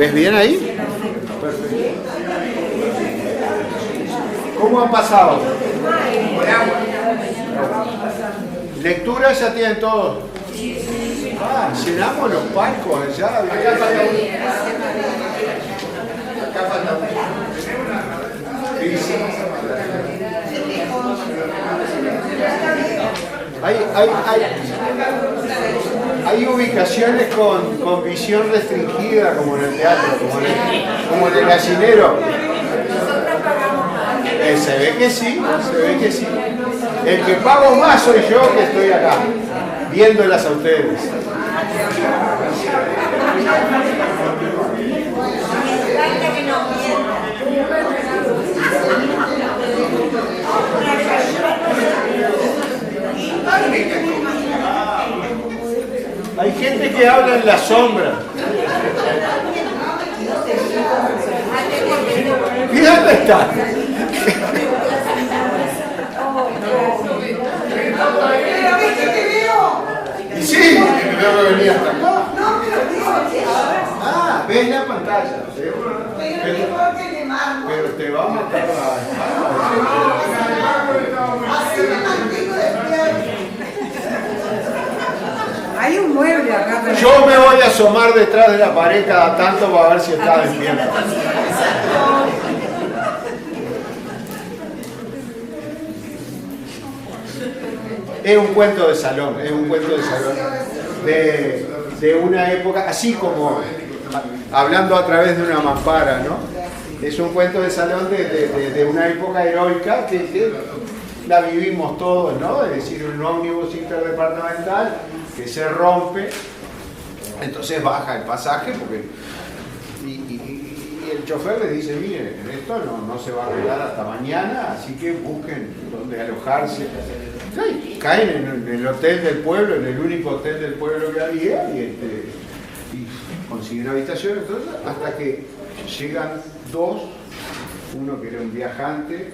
¿Ves bien ahí? Perfecto. ¿Cómo han pasado? ¿Lectura ya tienen todos? Ah, llenamos los palcos allá. Acá falta uno. Hay ubicaciones con visión restringida, como en el teatro, como en el gallinero. Se ve que sí, se ve que sí. El que pago más soy yo, que estoy acá, viéndolas a ustedes. Hay gente que habla en la sombra. ¿Y dónde está? Y sí, creo que venía hasta acá. Ah, ves la pantalla. Pero te va a matar Hay un mueble acá. Pero... Yo me voy a asomar detrás de la pared cada tanto para ver si está despierto. Es un cuento de salón, es un cuento de salón de una época, así como hablando a través de una mampara, ¿no? Es un cuento de salón de una época heroica que la vivimos todos, ¿no? Es decir, un ómnibus interdepartamental que se rompe, entonces baja el pasaje porque y el chofer le dice, mire, esto no se va a arreglar hasta mañana, así que busquen dónde alojarse. Y caen en el hotel del pueblo, en el único hotel del pueblo que había, y consiguen habitación, entonces, hasta que llegan dos, uno que era un viajante de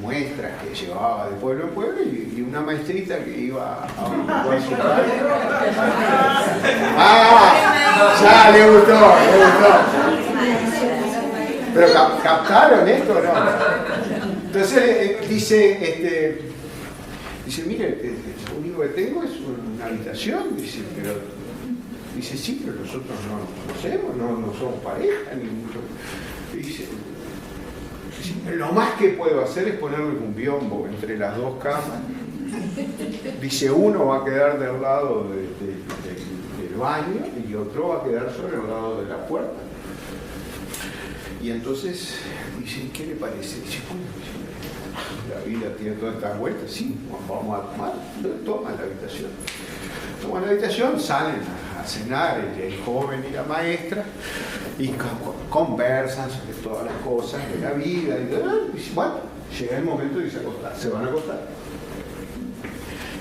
muestras que llevaba de pueblo en pueblo, y una maestrita que iba a un su padre. ¡Ah! Ya le gustó. Pero captaron esto, ¿no? Entonces dice, mire, lo único que tengo es una habitación. Dice, sí, pero nosotros no nos conocemos, no somos pareja, ni mucho. Dice, lo más que puedo hacer es ponerle un biombo entre las dos camas. Dice, uno va a quedar del lado del baño y otro va a quedar sobre el lado de la puerta. Y entonces dice, ¿qué le parece? Dice, la vida tiene todas estas vueltas, sí, vamos a tomar. Entonces toman la habitación. Toman la habitación, salen a cenar el joven y la maestra y conversan sobre todas las cosas de la vida. Y bueno, llega el momento de se van a acostar.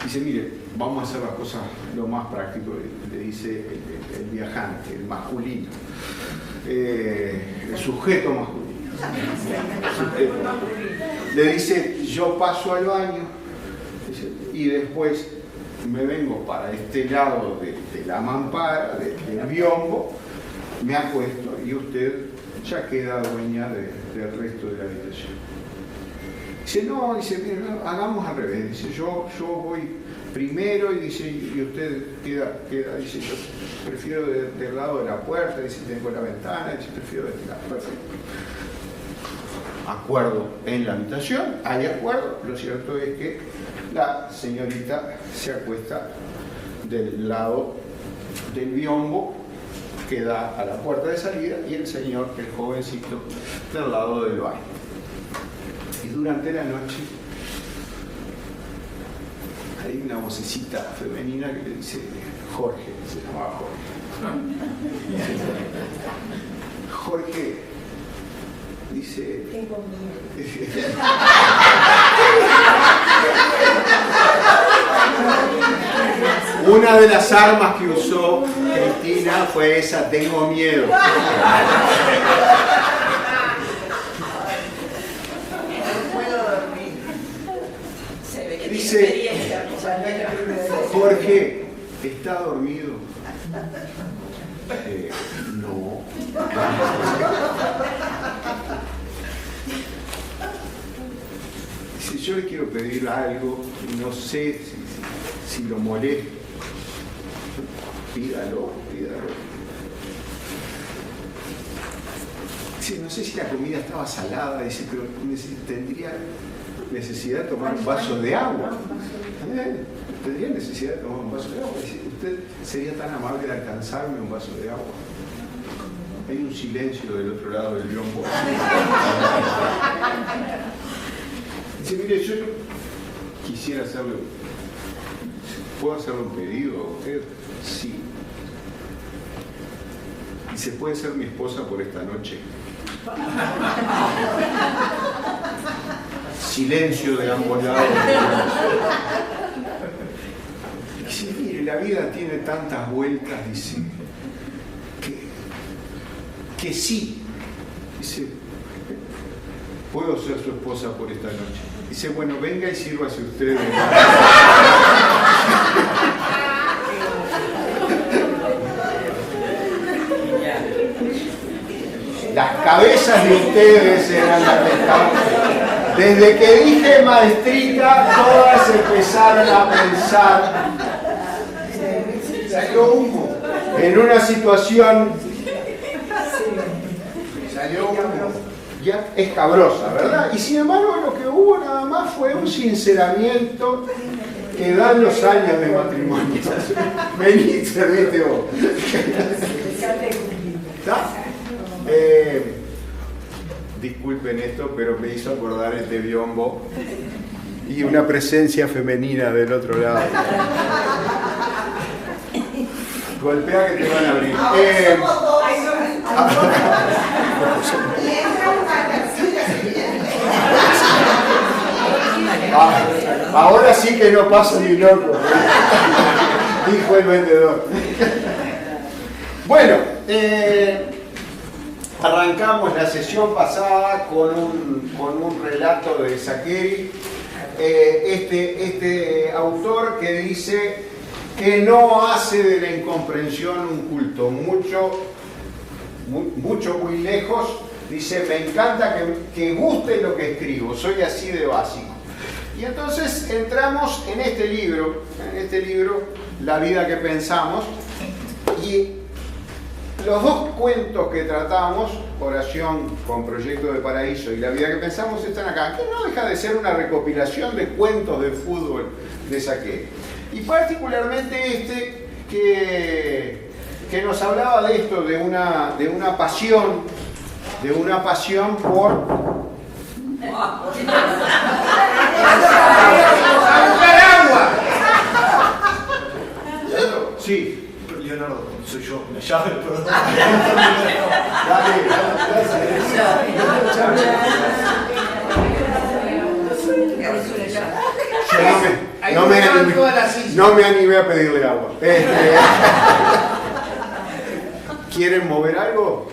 Dice, mire, vamos a hacer las cosas lo más práctico, le dice el viajante, el masculino, el sujeto masculino. Le dice, yo paso al baño y después me vengo para este lado de la mampara, del biombo, me acuesto y usted ya queda dueña del resto de la habitación. Dice, no, mira, hagamos al revés. Dice, yo voy primero y dice, y usted queda, dice, yo prefiero del lado de la puerta, dice, tengo la ventana, dice, prefiero de este lado. Perfecto. Acuerdo en la habitación, hay acuerdo. Lo cierto es que la señorita se acuesta del lado del biombo que da a la puerta de salida y el señor, el jovencito, del lado del baño. Y durante la noche hay una vocecita femenina que le dice, Jorge, se llamaba Jorge. Jorge, dice... Una de las armas que usó Cristina fue esa, tengo miedo. Dice, Jorge, ¿está dormido? No. Si yo le quiero pedir algo, no sé si lo molesto, pídalo. Dice, no sé si la comida estaba salada, dice, pero tendría necesidad de tomar un vaso de agua. Tendría necesidad de tomar un vaso de agua. Dice, usted sería tan amable de alcanzarme un vaso de agua. Hay un silencio del otro lado del biombo. Dice, mire, yo quisiera hacerle... ¿Puedo hacerle un pedido a usted? Sí. Dice, ¿puede ser mi esposa por esta noche? Silencio de ambos lados. Dice, mire, la vida tiene tantas vueltas, dice, que sí. Dice, ¿puedo ser su esposa por esta noche? Dice, bueno, venga y sírvase usted. Las cabezas de ustedes eran las que estaban. Desde que dije maestrita, todas empezaron a pensar. Salió humo. En una situación. Salió humo. Ya escabrosa, ¿verdad? Y sin embargo, lo que hubo nada más fue un sinceramiento que dan los años de matrimonio. Vení, serviste vos. ¿Está? Disculpen esto, pero me hizo acordar este biombo y una presencia femenina del otro lado. Golpea que te van a abrir. Ahora sí que no paso ni loco, dijo el vendedor. Bueno, arrancamos la sesión pasada con un relato de Saccheri, este autor que dice que no hace de la incomprensión un culto, muy lejos. Dice, me encanta que guste lo que escribo, soy así de básico. Y entonces entramos en este libro, La vida que pensamos, y los dos cuentos que tratamos, Oración con Proyecto de Paraíso y La vida que pensamos, están acá, que no deja de ser una recopilación de cuentos de fútbol de Saccheri. Y particularmente este que nos hablaba de esto, de una pasión por... Sí. Leonardo, soy yo, me llamo el perdón. No me animé a pedirle agua. ¿Quieren mover algo?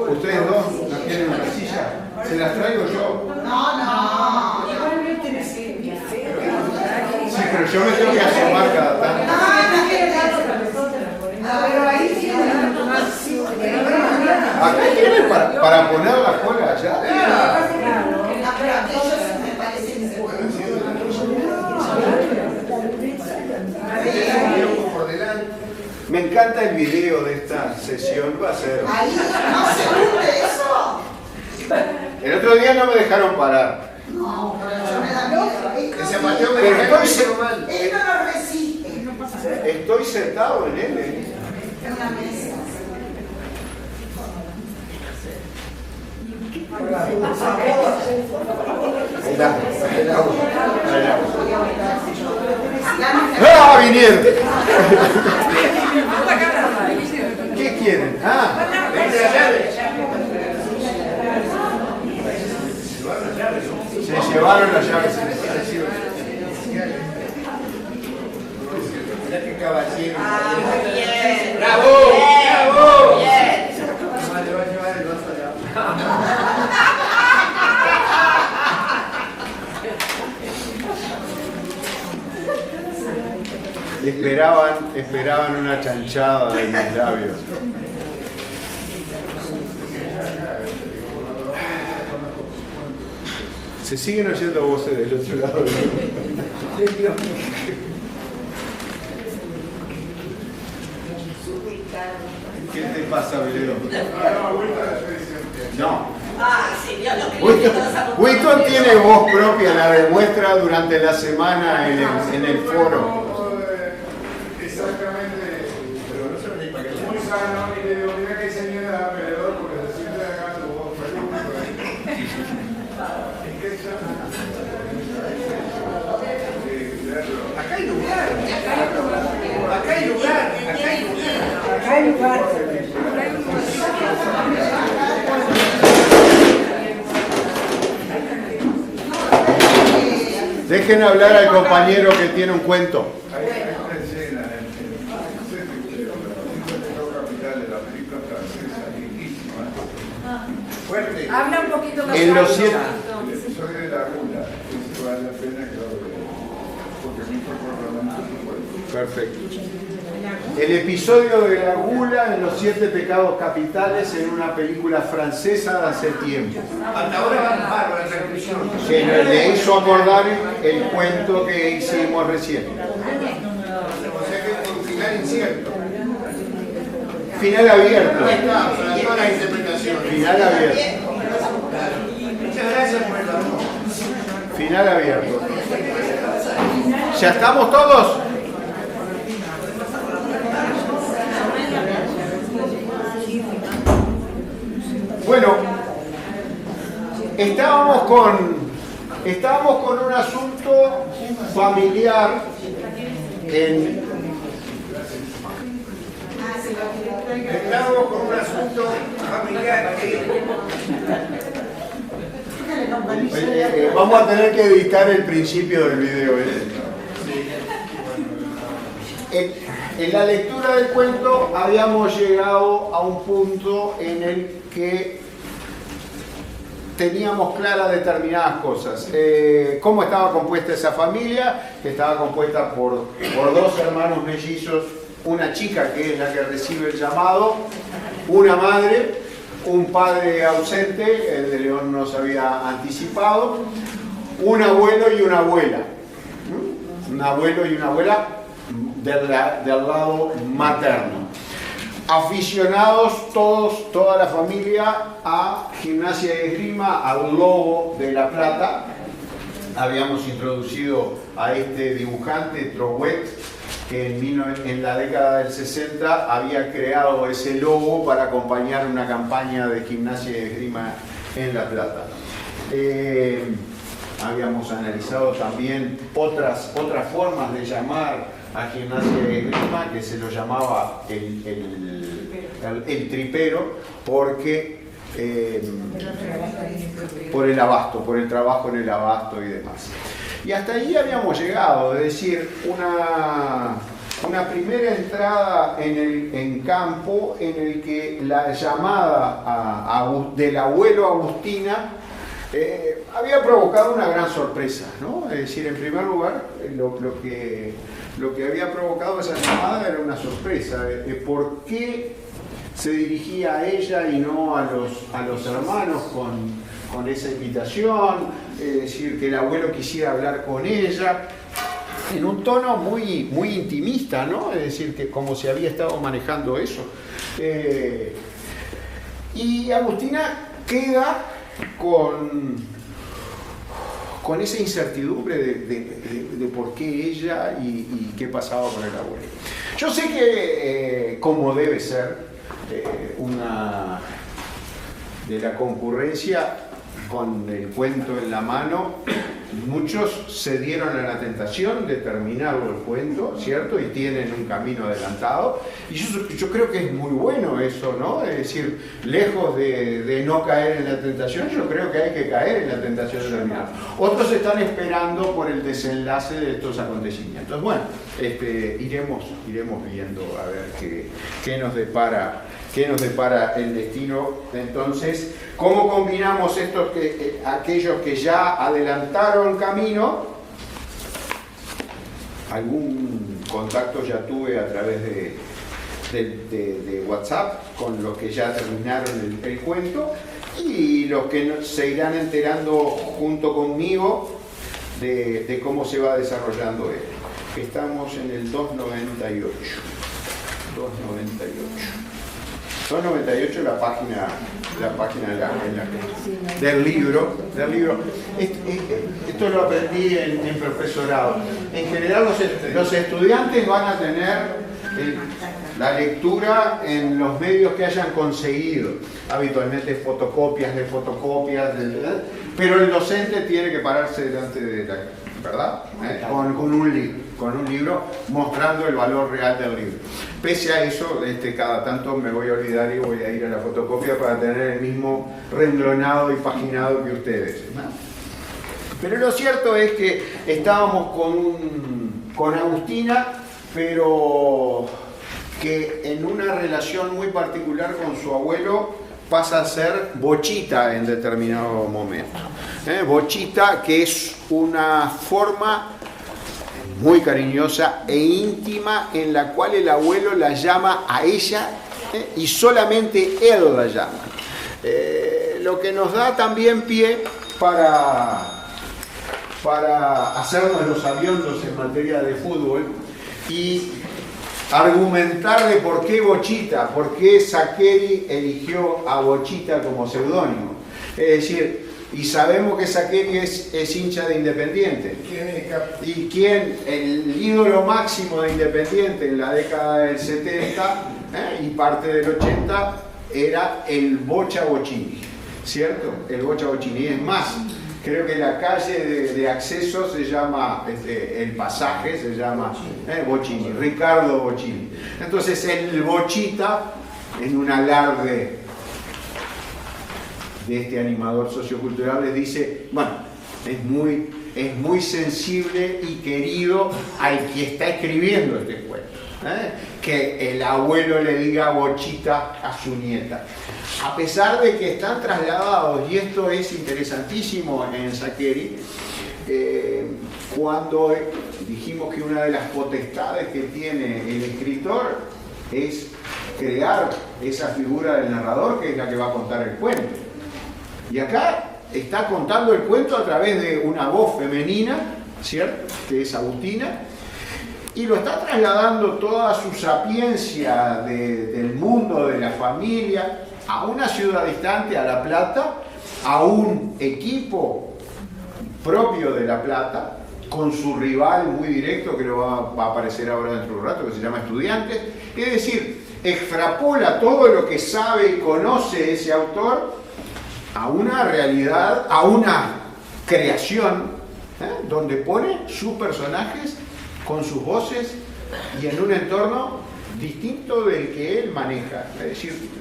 ¿Ustedes dos no quieren una silla? ¿Se las traigo yo? No. Sí, pero yo me tengo que asomar cada tanto. Pero ahí sí. ¿Acá tienen para poner la cola allá? Me encanta el video de esta sesión. Va a ser. Ahí no se hunde eso. El otro día no me dejaron parar. No, pero yo me da miedo. Ese Mateo me Él dejó no lo resiste. No pasa nada. Estoy sentado en él. En la mesa. ¡Ah, vinieron! ¿Qué quieren? Se llevaron las llaves. Mirá qué caballero. ¡Bravo! ¡Bravo! ¡Bien! Le va a llevar el vaso de agua. esperaban una chanchada de mis labios. Se siguen oyendo voces del otro lado. ¿Qué te pasa, Belero? No. Ah, sí, Dios lo que Winston tiene voz propia, la demuestra durante la semana en el foro. Exactamente, pero no se me muy sano y le digo, mira que señora peleador porque se siente acá tu voz Acá hay lugar. Acá hay lugar. Acá hay lugar. Acá hay lugar. Dejen hablar al compañero que tiene un cuento. hay una escena en el capital de la película francesa, riquísima. Fuerte. Habla un poquito más. En los siete. El episodio de la gula, eso vale la pena que lo vean, porque me fue Perfecto. El episodio de la gula en los 7 pecados capitales en una película francesa de hace tiempo. Hasta ahora van bárbaras la conclusión. Que le hizo acordar el cuento que hicimos recién. O sea que es un final incierto. Final abierto. Ahí está, para todas las interpretaciones. Final abierto. Muchas gracias por el amor. Final abierto. ¿Ya estamos todos? Bueno, estábamos con un asunto familiar Estamos con un asunto familiar vamos a tener que editar el principio del video. En la lectura del cuento habíamos llegado a un punto en el que teníamos claras determinadas cosas. Cómo estaba compuesta esa familia, que estaba compuesta por 2 hermanos mellizos, una chica que es la que recibe el llamado, una madre, un padre ausente, el de León nos había anticipado, un abuelo y una abuela. Un abuelo y una abuela del lado materno. Aficionados toda la familia a gimnasia y esgrima, al Lobo de La Plata. Habíamos introducido a este dibujante, Trouet, que en la década del 60 había creado ese logo para acompañar una campaña de gimnasia y esgrima en La Plata. Habíamos analizado también otras formas de llamar a gimnasia y esgrima, que se lo llamaba el tripero, porque por el abasto, por el trabajo en el abasto y demás. Y hasta allí habíamos llegado, es decir, una primera entrada en campo en el que la llamada del abuelo Agustina había provocado una gran sorpresa, ¿no? Es decir, en primer lugar, lo que había provocado esa llamada era una sorpresa. ¿Por qué se dirigía a ella y no a los hermanos con esa invitación? Es decir, que el abuelo quisiera hablar con ella en un tono muy, muy intimista, ¿no? Es decir, que como se había estado manejando eso. Y Agustina queda con esa incertidumbre de por qué ella y qué pasaba con el abuelo. Yo sé que, como debe ser, una de la concurrencia con el cuento en la mano, muchos se dieron a la tentación de terminarlo el cuento, ¿cierto? Y tienen un camino adelantado. Y yo creo que es muy bueno eso, ¿no? Es decir, lejos de no caer en la tentación, yo creo que hay que caer en la tentación de terminar. Otros están esperando por el desenlace de estos acontecimientos. Bueno, iremos viendo a ver qué nos depara el destino. Entonces, ¿cómo combinamos aquellos que ya adelantaron camino? Algún contactos ya tuve a través de WhatsApp con los que ya terminaron el cuento y los que se irán enterando junto conmigo de cómo se va desarrollando esto. Estamos en el 298. 298 la página del libro. Esto lo aprendí en profesorado. En general los estudiantes van a tener la lectura en los medios que hayan conseguido, habitualmente fotocopias de fotocopias, pero el docente tiene que pararse delante de la, ¿verdad? Con un libro mostrando el valor real del libro. Pese a eso, cada tanto me voy a olvidar y voy a ir a la fotocopia para tener el mismo renglonado y paginado que ustedes, ¿no? Pero lo cierto es que estábamos con Agustina, pero que en una relación muy particular con su abuelo pasa a ser Bochita en determinado momento. Bochita, que es una forma muy cariñosa e íntima en la cual el abuelo la llama a ella y solamente él la llama. Lo que nos da también pie para hacernos los aviondos en materia de fútbol y argumentar de por qué Bochita, por qué Saccheri eligió a Bochita como seudónimo. Es decir, y sabemos que Saccheri es hincha de Independiente. Y quién, el ídolo máximo de Independiente en la década del 70 y parte del 80 era el Bocha Bocchini, ¿cierto? El Bocha Bocchini. Es más, creo que la calle de acceso se llama, el pasaje se llama Bocchini, Ricardo Bocchini. Entonces el Bochita, en un alarde de este animador sociocultural, les dice, bueno, es muy sensible y querido al que está escribiendo este cuento, que el abuelo le diga Bochita a su nieta. A pesar de que están trasladados, y esto es interesantísimo en Saccheri, cuando dijimos que una de las potestades que tiene el escritor es crear esa figura del narrador que es la que va a contar el cuento. Y acá está contando el cuento a través de una voz femenina, ¿cierto? Que es Agustina, y lo está trasladando toda su sapiencia del mundo, de la familia, a una ciudad distante, a La Plata, a un equipo propio de La Plata, con su rival muy directo, que lo va a aparecer ahora dentro de un rato, que se llama Estudiantes. Es decir, extrapola todo lo que sabe y conoce ese autor a una realidad, a una creación, donde pone sus personajes con sus voces y en un entorno distinto del que él maneja. Es decir,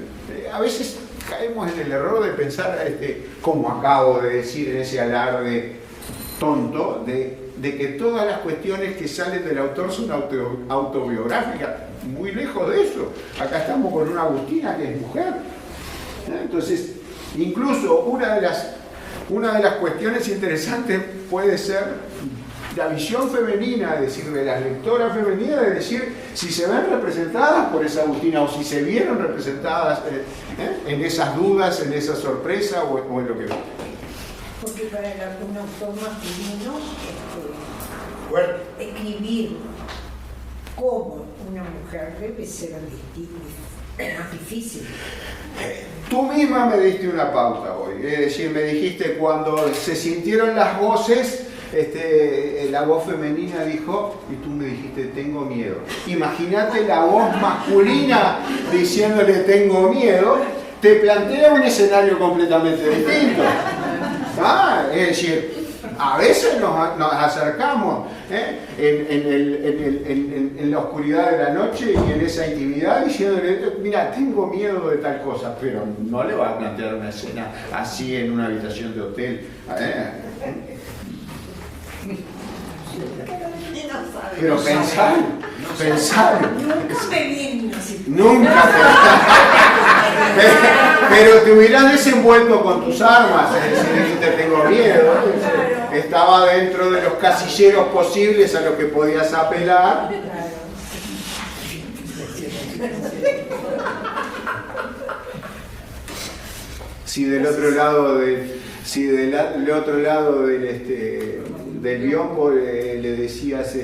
a veces caemos en el error de pensar, como acabo de decir en ese alarde tonto, de que todas las cuestiones que salen del autor son autobiográficas. Muy lejos de eso. Acá estamos con una Agustina que es mujer. Entonces, incluso una de las cuestiones interesantes puede ser la visión femenina, es decir, de las lectoras femeninas, de decir si se ven representadas por esa Agustina o si se vieron representadas en esas dudas, en esa sorpresa o en lo que ven. Porque para un autor masculino, escribir como una mujer debe ser más difícil. Tú misma me diste una pauta hoy, es decir, me dijiste cuando se sintieron las voces, la voz femenina dijo, y tú me dijiste, tengo miedo. Imagínate la voz masculina diciéndole, tengo miedo, te plantea un escenario completamente distinto. Es decir, a veces nos acercamos en la oscuridad de la noche y en esa intimidad diciéndole, mira, tengo miedo de tal cosa, pero no le va a plantear una escena así en una habitación de hotel. Pero pensar. Nunca pero te hubieras desenvuelto con tus armas, es decir, te tengo miedo. Estaba dentro de los casilleros posibles a los que podías apelar Si del otro lado del otro lado del biombo le decías,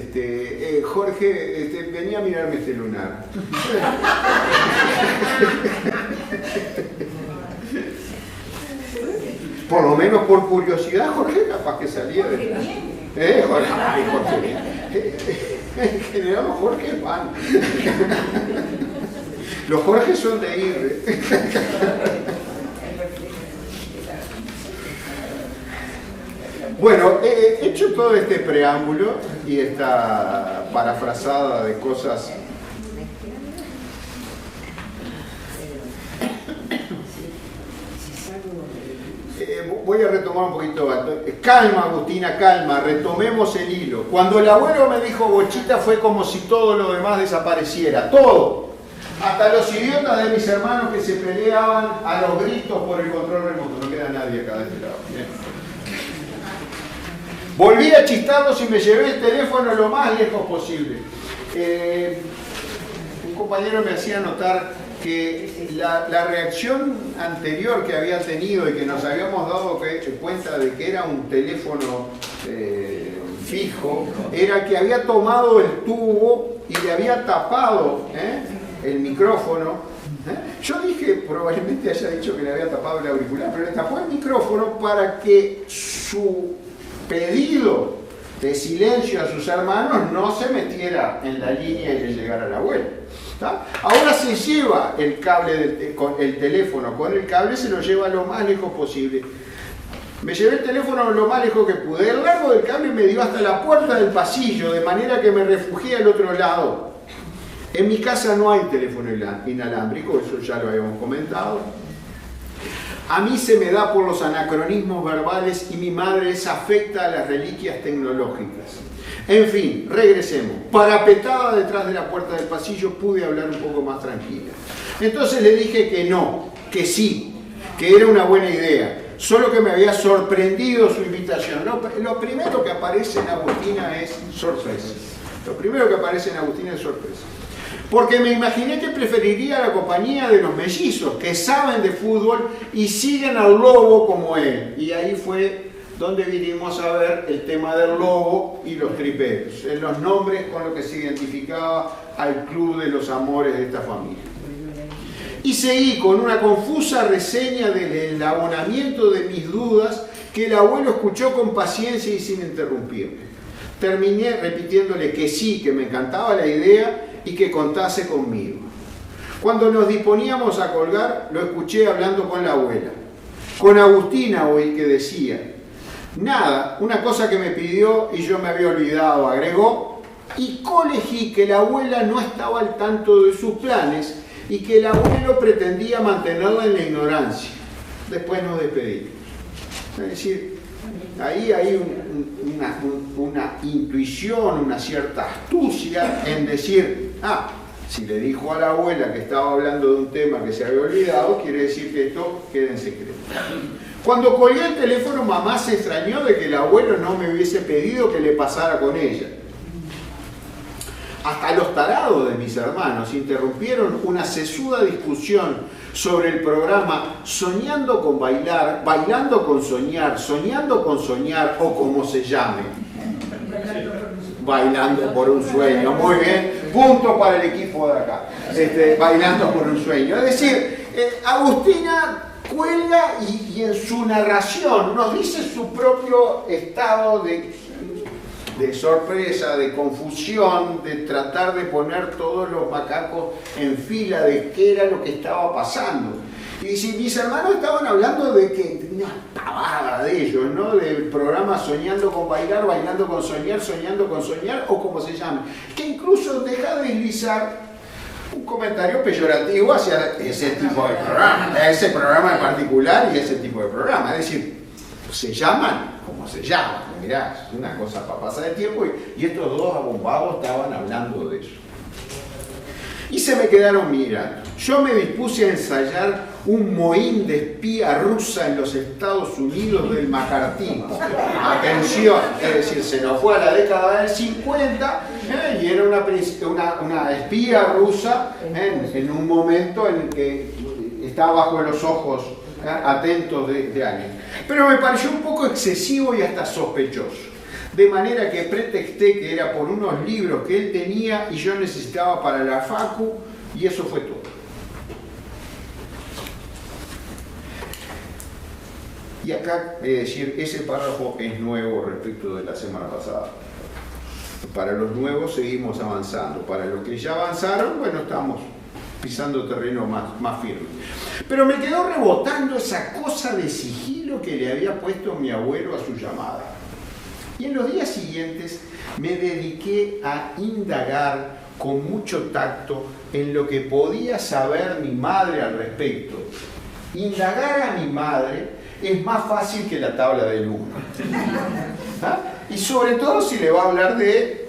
Jorge, vení a mirarme este lunar. Por lo menos por curiosidad, Jorge, capaz que salía de... Jorge, ay, Jorge. En general los Jorge van. Los Jorge son de ir. Bueno, he hecho todo este preámbulo y esta parafrasada de cosas voy a retomar un poquito. Calma, Agustina, calma, retomemos el hilo. Cuando el abuelo me dijo bochita fue como si todo lo demás desapareciera, todo. Hasta los idiotas de mis hermanos que se peleaban a los gritos por el control remoto. No queda nadie acá de este lado. Bien. Volví a chistarlos y me llevé el teléfono lo más lejos posible. Un compañero me hacía notar que la reacción anterior que había tenido y que nos habíamos dado cuenta de que era un teléfono fijo, era que había tomado el tubo y le había tapado el micrófono. Yo dije, probablemente haya dicho que le había tapado el auricular, pero le tapó el micrófono para que su pedido de silencio a sus hermanos no se metiera en la línea y le llegara al abuelo. ¿Tá? Ahora se lleva el cable, el teléfono con el cable, se lo lleva lo más lejos posible. Me llevé el teléfono lo más lejos que pude. El largo del cable me dio hasta la puerta del pasillo, de manera que me refugié al otro lado. En mi casa no hay teléfono inalámbrico, eso ya lo habíamos comentado. A mí se me da por los anacronismos verbales y mi madre es afecta a las reliquias tecnológicas. En fin, regresemos. Parapetada detrás de la puerta del pasillo pude hablar un poco más tranquila. Entonces le dije que no, que sí, que era una buena idea, solo que me había sorprendido su invitación. Lo primero que aparece en Agustina es sorpresa. Lo primero que aparece en Agustina es sorpresa. Porque me imaginé que preferiría la compañía de los mellizos, que saben de fútbol y siguen al lobo como él. Y ahí fue donde vinimos a ver el tema del lobo y los triperos, en los nombres con los que se identificaba al club de los amores de esta familia. Y seguí con una confusa reseña del enlabonamiento de mis dudas que el abuelo escuchó con paciencia y sin interrumpirme. Terminé repitiéndole que sí, que me encantaba la idea y que contase conmigo. Cuando nos disponíamos a colgar, lo escuché hablando con la abuela. Con Agustina oí que decía: nada, una cosa que me pidió y yo me había olvidado, agregó, y colegí que la abuela no estaba al tanto de sus planes y que el abuelo pretendía mantenerla en la ignorancia. Después nos despedimos. Es decir, ahí hay una intuición, una cierta astucia en decir, si le dijo a la abuela que estaba hablando de un tema que se había olvidado, quiere decir que esto queda en secreto. Cuando colgué el teléfono, mamá se extrañó de que el abuelo no me hubiese pedido que le pasara con ella. Hasta los tarados de mis hermanos interrumpieron una sesuda discusión sobre el programa Soñando con Bailar, Bailando con Soñar, Soñando con Soñar o como se llame. Bailando por un sueño, muy bien, punto para el equipo de acá. Bailando por un sueño. Es decir, Agustina cuelga y en su narración nos dice su propio estado de sorpresa, de confusión, de tratar de poner todos los macacos en fila de qué era lo que estaba pasando. Y si mis hermanos estaban hablando de que una pavada de ellos, ¿no? Del programa Soñando con Bailar, Bailando con Soñar, Soñando con Soñar o como se llame, que incluso deja de deslizar un comentario peyorativo hacia ese tipo de programa, ese programa en particular y ese tipo de programa. Es decir, se llaman como se llaman. Mirá, es una cosa para pasar el tiempo y estos dos abombados estaban hablando de eso. Y se me quedaron mirando. Yo me dispuse a ensayar un mohín de espía rusa en los Estados Unidos del macartismo. Atención, es decir, se nos fue a la década del 50 y y era una espía rusa en un momento en que estaba bajo los ojos atentos de alguien. Pero me pareció un poco excesivo y hasta sospechoso. De manera que pretexté que era por unos libros que él tenía y yo necesitaba para la facu, y eso fue todo. Y acá, es decir, ese párrafo es nuevo respecto de la semana pasada. Para los nuevos seguimos avanzando. Para los que ya avanzaron, bueno, estamos pisando terreno más firme. Pero me quedó rebotando esa cosa de sigilo que le había puesto mi abuelo a su llamada. Y en los días siguientes me dediqué a indagar con mucho tacto en lo que podía saber mi madre al respecto. Indagar a mi madre es más fácil que la tabla del 1. ¿Ah? Y sobre todo si le va a hablar de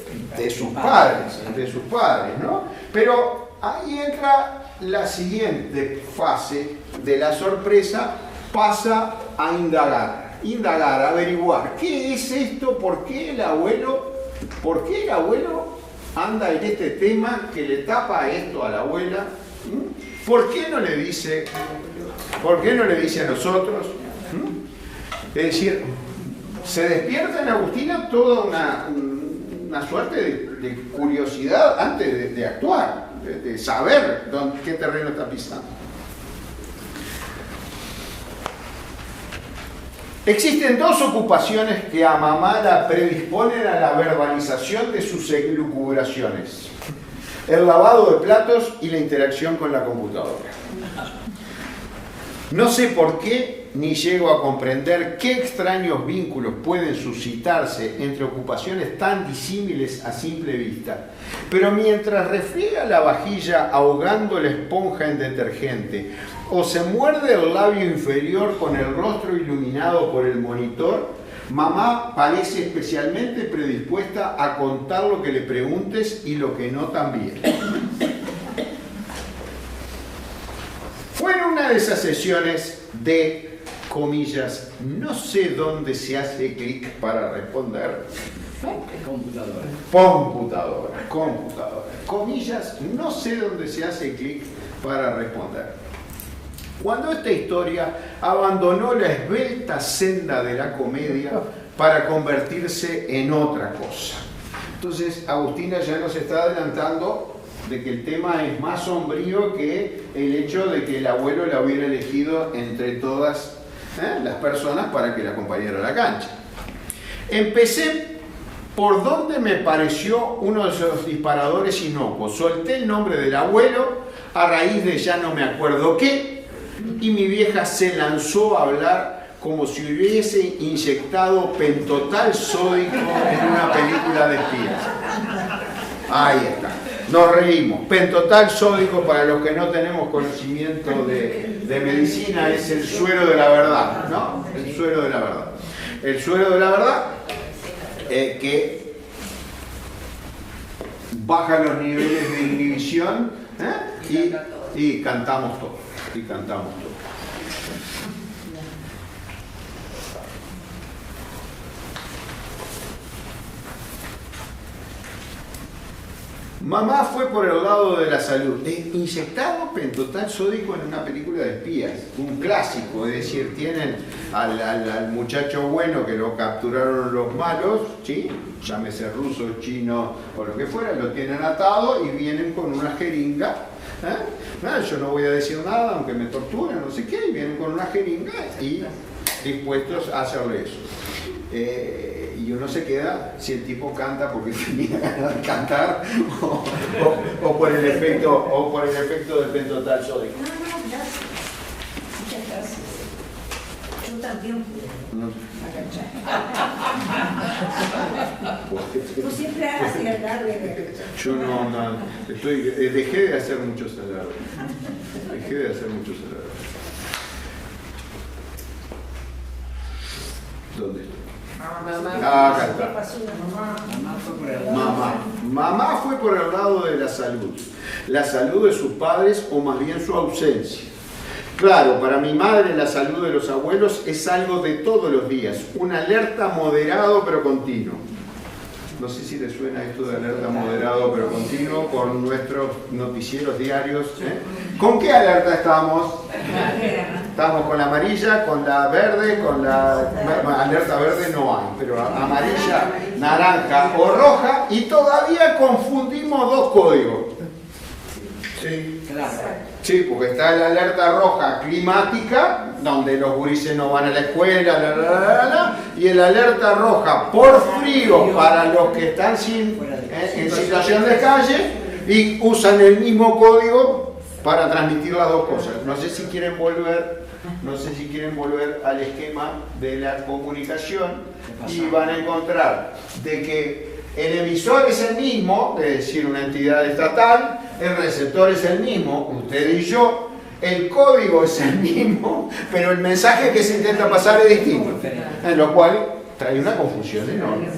sus padres, ¿no? Pero ahí entra la siguiente fase de la sorpresa, pasa a indagar, averiguar qué es esto, por qué el abuelo anda en este tema que le tapa esto a la abuela. ¿Por qué no le dice a nosotros? Es decir, se despierta en Agustina toda una suerte de curiosidad antes de actuar, de saber qué terreno está pisando. Existen dos ocupaciones que a mamá la predisponen a la verbalización de sus elucubraciones: el lavado de platos y la interacción con la computadora. No sé por qué, ni llego a comprender qué extraños vínculos pueden suscitarse entre ocupaciones tan disímiles a simple vista, pero mientras refriega la vajilla ahogando la esponja en detergente, o se muerde el labio inferior con el rostro iluminado por el monitor, mamá parece especialmente predispuesta a contar lo que le preguntes y lo que no también. Fue en una de esas sesiones de, comillas, no sé dónde se hace clic para responder. Computadora. Comillas, no sé dónde se hace clic para responder. Cuando esta historia abandonó la esbelta senda de la comedia para convertirse en otra cosa. Entonces, Agustina ya nos está adelantando de que el tema es más sombrío que el hecho de que el abuelo la hubiera elegido entre todas las personas para que la acompañara a la cancha. Empecé por donde me pareció uno de esos disparadores inocuos. Solté el nombre del abuelo a raíz de ya no me acuerdo qué, y mi vieja se lanzó a hablar como si hubiese inyectado pentotal sódico en una película de espías. Ahí está. Nos reímos. Pentotal sódico, para los que no tenemos conocimiento de medicina, es el suero de la verdad, ¿no? El suero de la verdad. El suero de la verdad que baja los niveles de inhibición y cantamos todo. Mamá fue por el lado de la salud. Inyectado pentotal sódico en una película de espías, un clásico, es decir, tienen al muchacho bueno que lo capturaron los malos, ¿sí? Llámese ruso, chino o lo que fuera, lo tienen atado y vienen con una jeringa. Yo no voy a decir nada, aunque me torturen, no sé qué, y vienen con una jeringa y dispuestos a hacerle eso. Y uno se queda si el tipo canta porque tenía ganas de cantar o por el efecto del pentotal sódico. No, gracias. Muchas gracias. Yo también pude agachar. Tú siempre hagas el alarde. Yo dejé de hacer muchos alardes. ¿Dónde estoy? Acá está. Mamá fue por el lado de la salud de sus padres, o más bien su ausencia. Claro, para mi madre la salud de los abuelos es algo de todos los días, un alerta moderado pero continuo. No sé si les suena esto de alerta moderado pero continuo con nuestros noticieros diarios. ¿Con qué alerta estamos? Estamos con la amarilla, con la verde, con la... Bueno, alerta verde no hay, pero amarilla, naranja o roja, y todavía confundimos dos códigos. Sí, claro. Sí, porque está la alerta roja climática, donde los gurises no van a la escuela, y el alerta roja por frío para los que están en situación de calle y usan el mismo código para transmitir las dos cosas. No sé si quieren volver al esquema de la comunicación y van a encontrar de que el emisor es el mismo, es decir, una entidad estatal, el receptor es el mismo, usted y yo, el código es el mismo, pero el mensaje que se intenta pasar es distinto, en lo cual trae una confusión enorme.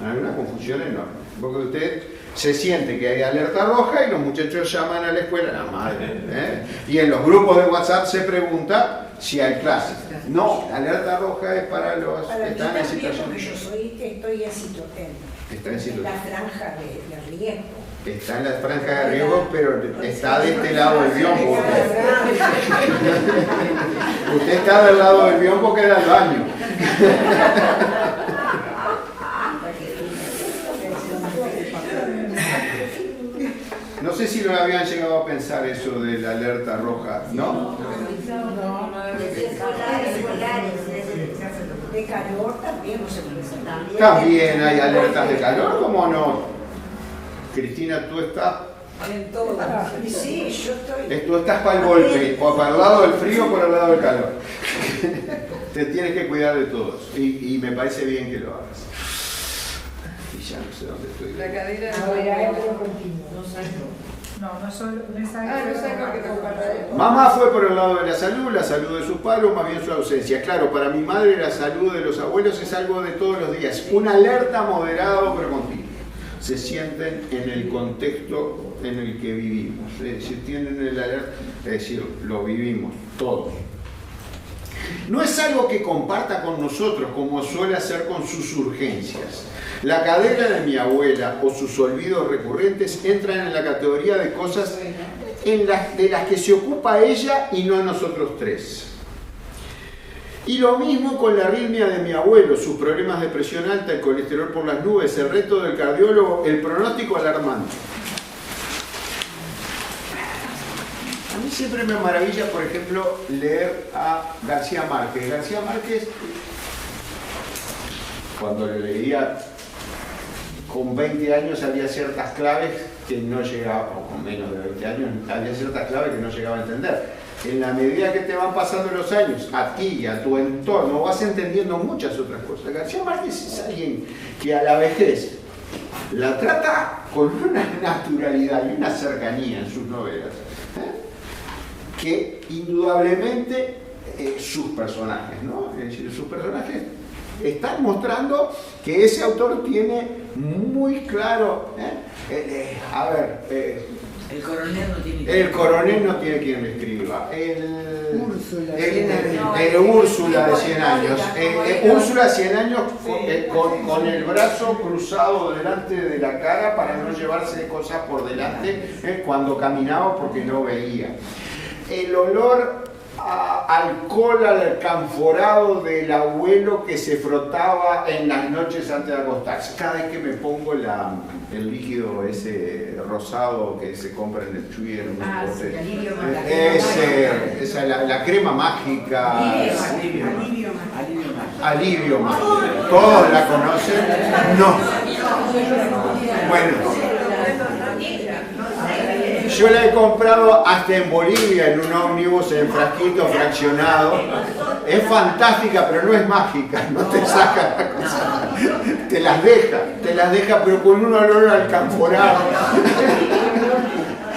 Hay una confusión enorme, porque usted se siente que hay alerta roja y los muchachos llaman a la escuela, la madre, y en los grupos de WhatsApp se pregunta si hay clases. No, la alerta roja es para los que están en situación. Porque yo estoy en situación. La franja de riesgo. Está en la franja de riesgo, pero está de este lado del biombo. Usted está del lado del biombo que da el baño. No sé si lo habían llegado a pensar eso de la alerta roja, ¿no? De calor también no se puede. También hay alertas de calor, ¿cómo no? Cristina, tú estás... En todo. Sí, yo estoy... Tú estás para el golpe, o para el lado del frío o para el lado del calor. Te tienes que cuidar de todos, y me parece bien que lo hagas. Y ya no sé dónde estoy. La cadera no solo Mamá fue por el lado de la salud de sus padres, más bien su ausencia. Claro, para mi madre la salud de los abuelos es algo de todos los días, una alerta moderado pero continua. Se sienten en el contexto en el que vivimos, es decir, tienen el alerta, es decir, lo vivimos todos. No es algo que comparta con nosotros como suele hacer con sus urgencias. La cadera de mi abuela o sus olvidos recurrentes entran en la categoría de cosas de las que se ocupa ella y no nosotros tres. Y lo mismo con la arritmia de mi abuelo, sus problemas de presión alta, el colesterol por las nubes, el reto del cardiólogo, el pronóstico alarmante. A mí siempre me maravilla, por ejemplo, leer a García Márquez. García Márquez, cuando le leía con 20 años, había ciertas claves que no llegaba, o con menos de 20 años, había ciertas claves que no llegaba a entender. En la medida que te van pasando los años, a ti y a tu entorno, vas entendiendo muchas otras cosas. García Márquez es alguien que a la vejez la trata con una naturalidad y una cercanía en sus novelas, que indudablemente sus personajes, ¿no? Es decir, sus personajes están mostrando que ese autor tiene muy claro, El coronel no tiene quien le escriba. Úrsula, Úrsula de 100 años. Úrsula 100 años con el brazo cruzado delante de la cara para no llevarse cosas por delante cuando caminaba porque no veía. El olor a alcohol alcanforado del abuelo que se frotaba en las noches antes de acostarse. Cada vez que me pongo el líquido ese rosado que se compra en el Chuy, la crema mágica, alivio mágico. ¿Todos la conocen? No. Bueno. Yo la he comprado hasta en Bolivia en un ómnibus en frasquito fraccionado. Es fantástica, pero no es mágica, no te saca la cosa. Te las deja, pero con un olor alcanforado.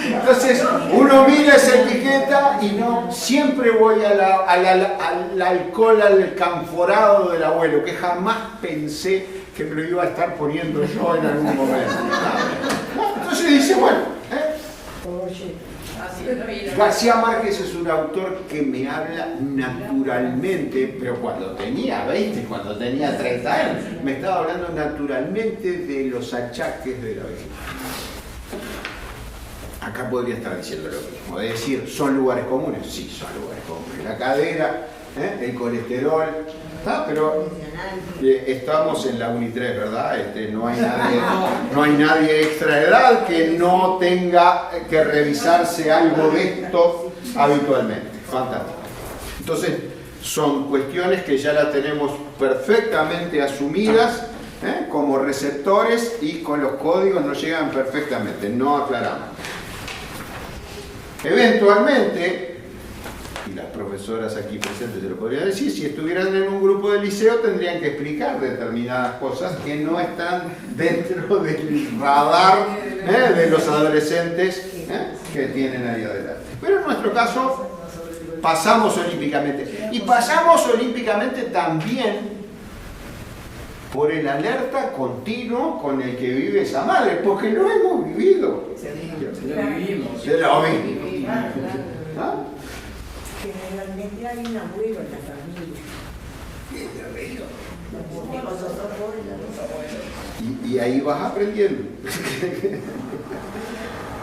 Entonces, uno mira esa etiqueta y no, siempre voy al alcohol alcanforado del abuelo, que jamás pensé que me lo iba a estar poniendo yo en algún momento. Entonces dice, bueno, Oye, Así lo vi. García Márquez es un autor que me habla naturalmente, pero cuando tenía 20, cuando tenía 30 años, me estaba hablando naturalmente de los achaques de la vejez. Acá podría estar diciendo lo mismo, es decir, ¿son lugares comunes? Sí, son lugares comunes. La cadera, el colesterol, ¿está? Pero estamos en la Unitres, ¿verdad? No hay nadie extra edad que no tenga que revisarse algo de esto habitualmente. Fantástico. Entonces, son cuestiones que ya las tenemos perfectamente asumidas como receptores y con los códigos nos llegan perfectamente, no aclaramos. Eventualmente, y las profesoras aquí presentes se lo podrían decir, si estuvieran en un grupo de liceo tendrían que explicar determinadas cosas que no están dentro del radar de los adolescentes que tienen ahí adelante. Pero en nuestro caso pasamos olímpicamente. Y pasamos olímpicamente también por el alerta continuo con el que vive esa madre, porque lo hemos vivido. Lo vivimos. Se lo vimos. ¿Ah? generalmente hay un abuelo en la familia. Y ahí vas aprendiendo.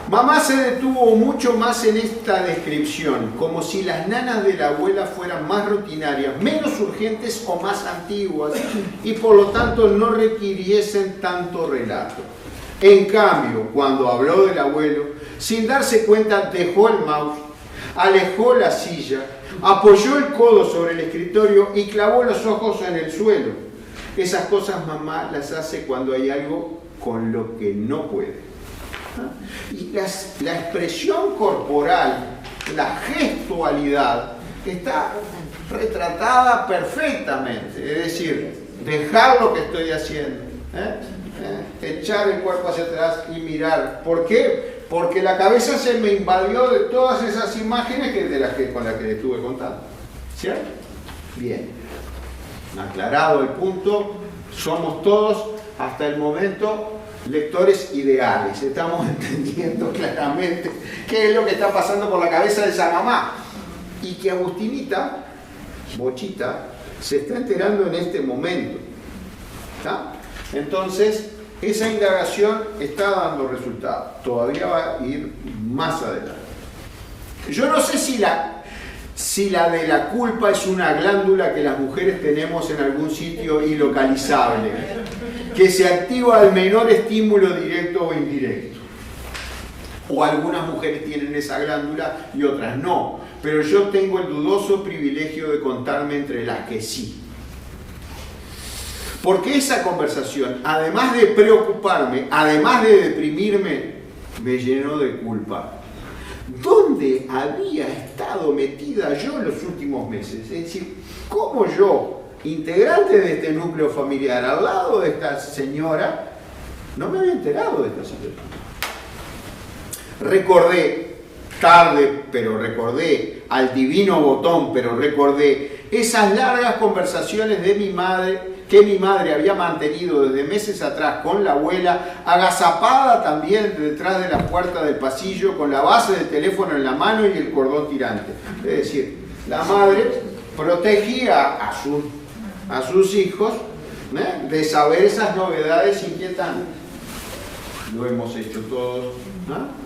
Mamá se detuvo mucho más en esta descripción, como si las nanas de la abuela fueran más rutinarias, menos urgentes o más antiguas, y por lo tanto no requiriesen tanto relato. En cambio, cuando habló del abuelo, sin darse cuenta dejó el mouse, alejó la silla, apoyó el codo sobre el escritorio y clavó los ojos en el suelo. Esas cosas mamá las hace cuando hay algo con lo que no puede. Y la expresión corporal, la gestualidad, está retratada perfectamente. Es decir, dejar lo que estoy haciendo, echar el cuerpo hacia atrás y mirar. ¿Por qué? Porque la cabeza se me invadió de todas esas imágenes con las que le estuve contando. ¿Cierto? Bien. Aclarado el punto, somos todos hasta el momento lectores ideales. Estamos entendiendo claramente qué es lo que está pasando por la cabeza de esa mamá. Y que Agustinita, Bochita, se está enterando en este momento. ¿Está? Entonces, esa indagación está dando resultados. Todavía va a ir más adelante. Yo no sé si la de la culpa es una glándula que las mujeres tenemos en algún sitio ilocalizable, que se activa al menor estímulo directo o indirecto. O algunas mujeres tienen esa glándula y otras no. Pero yo tengo el dudoso privilegio de contarme entre las que sí. Porque esa conversación, además de preocuparme, además de deprimirme, me llenó de culpa. ¿Dónde había estado metida yo en los últimos meses? Es decir, ¿cómo yo, integrante de este núcleo familiar, al lado de esta señora, no me había enterado de esta situación? Recordé, tarde, pero recordé, al divino botón, pero recordé esas largas conversaciones de mi madre, que mi madre había mantenido desde meses atrás con la abuela, agazapada también detrás de la puerta del pasillo, con la base del teléfono en la mano y el cordón tirante. Es decir, la madre protegía a sus hijos de saber esas novedades inquietantes. Lo hemos hecho todos, ¿no?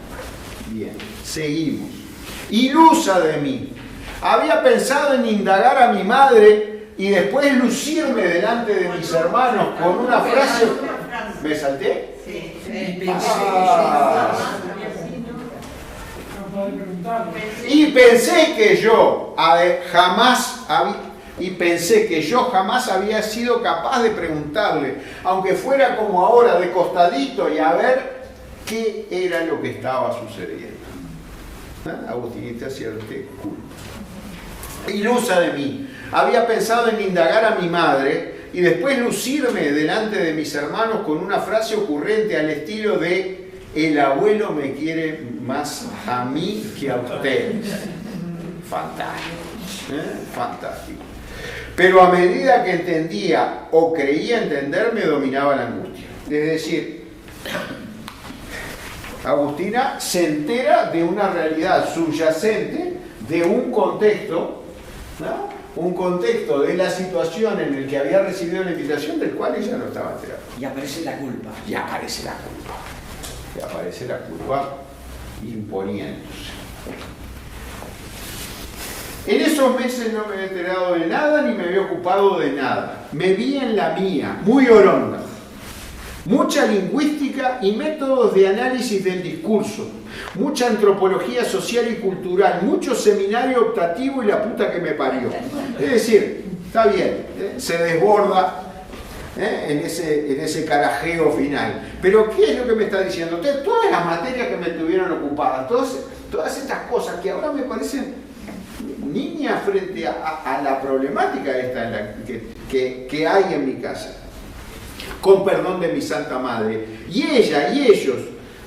Bien, seguimos. Ilusa de mí. Había pensado en indagar a mi madre y después lucirme delante de mis hermanos con una frase. ¿Me salté? Sí. Y pensé que yo jamás había sido capaz de preguntarle, aunque fuera como ahora de costadito, y a ver qué era lo que estaba sucediendo. Agustinita Cierte culpa. Ilusa de mí. Había pensado en indagar a mi madre y después lucirme delante de mis hermanos con una frase ocurrente al estilo de: el abuelo me quiere más a mí que a ustedes. Fantástico. Fantástico. Pero a medida que entendía o creía entender, me dominaba la angustia. Es decir, Agustina se entera de una realidad subyacente, de un contexto, ¿no? Un contexto de la situación en el que había recibido la invitación, del cual ella no estaba enterada. Y aparece la culpa. Y aparece la culpa. Y aparece la culpa imponiéndose. En esos meses no me he enterado de nada ni me había ocupado de nada. Me vi en la mía, muy oronda. Mucha lingüística y métodos de análisis del discurso. Mucha antropología social y cultural. Mucho seminario optativo y la puta que me parió. Es decir, está bien, se desborda en ese carajeo final. Pero ¿qué es lo que me está diciendo? Todas las materias que me tuvieron ocupadas, todas estas cosas que ahora me parecen niñas frente a la problemática esta que hay en mi casa. Con perdón de mi santa madre. Y ella y ellos,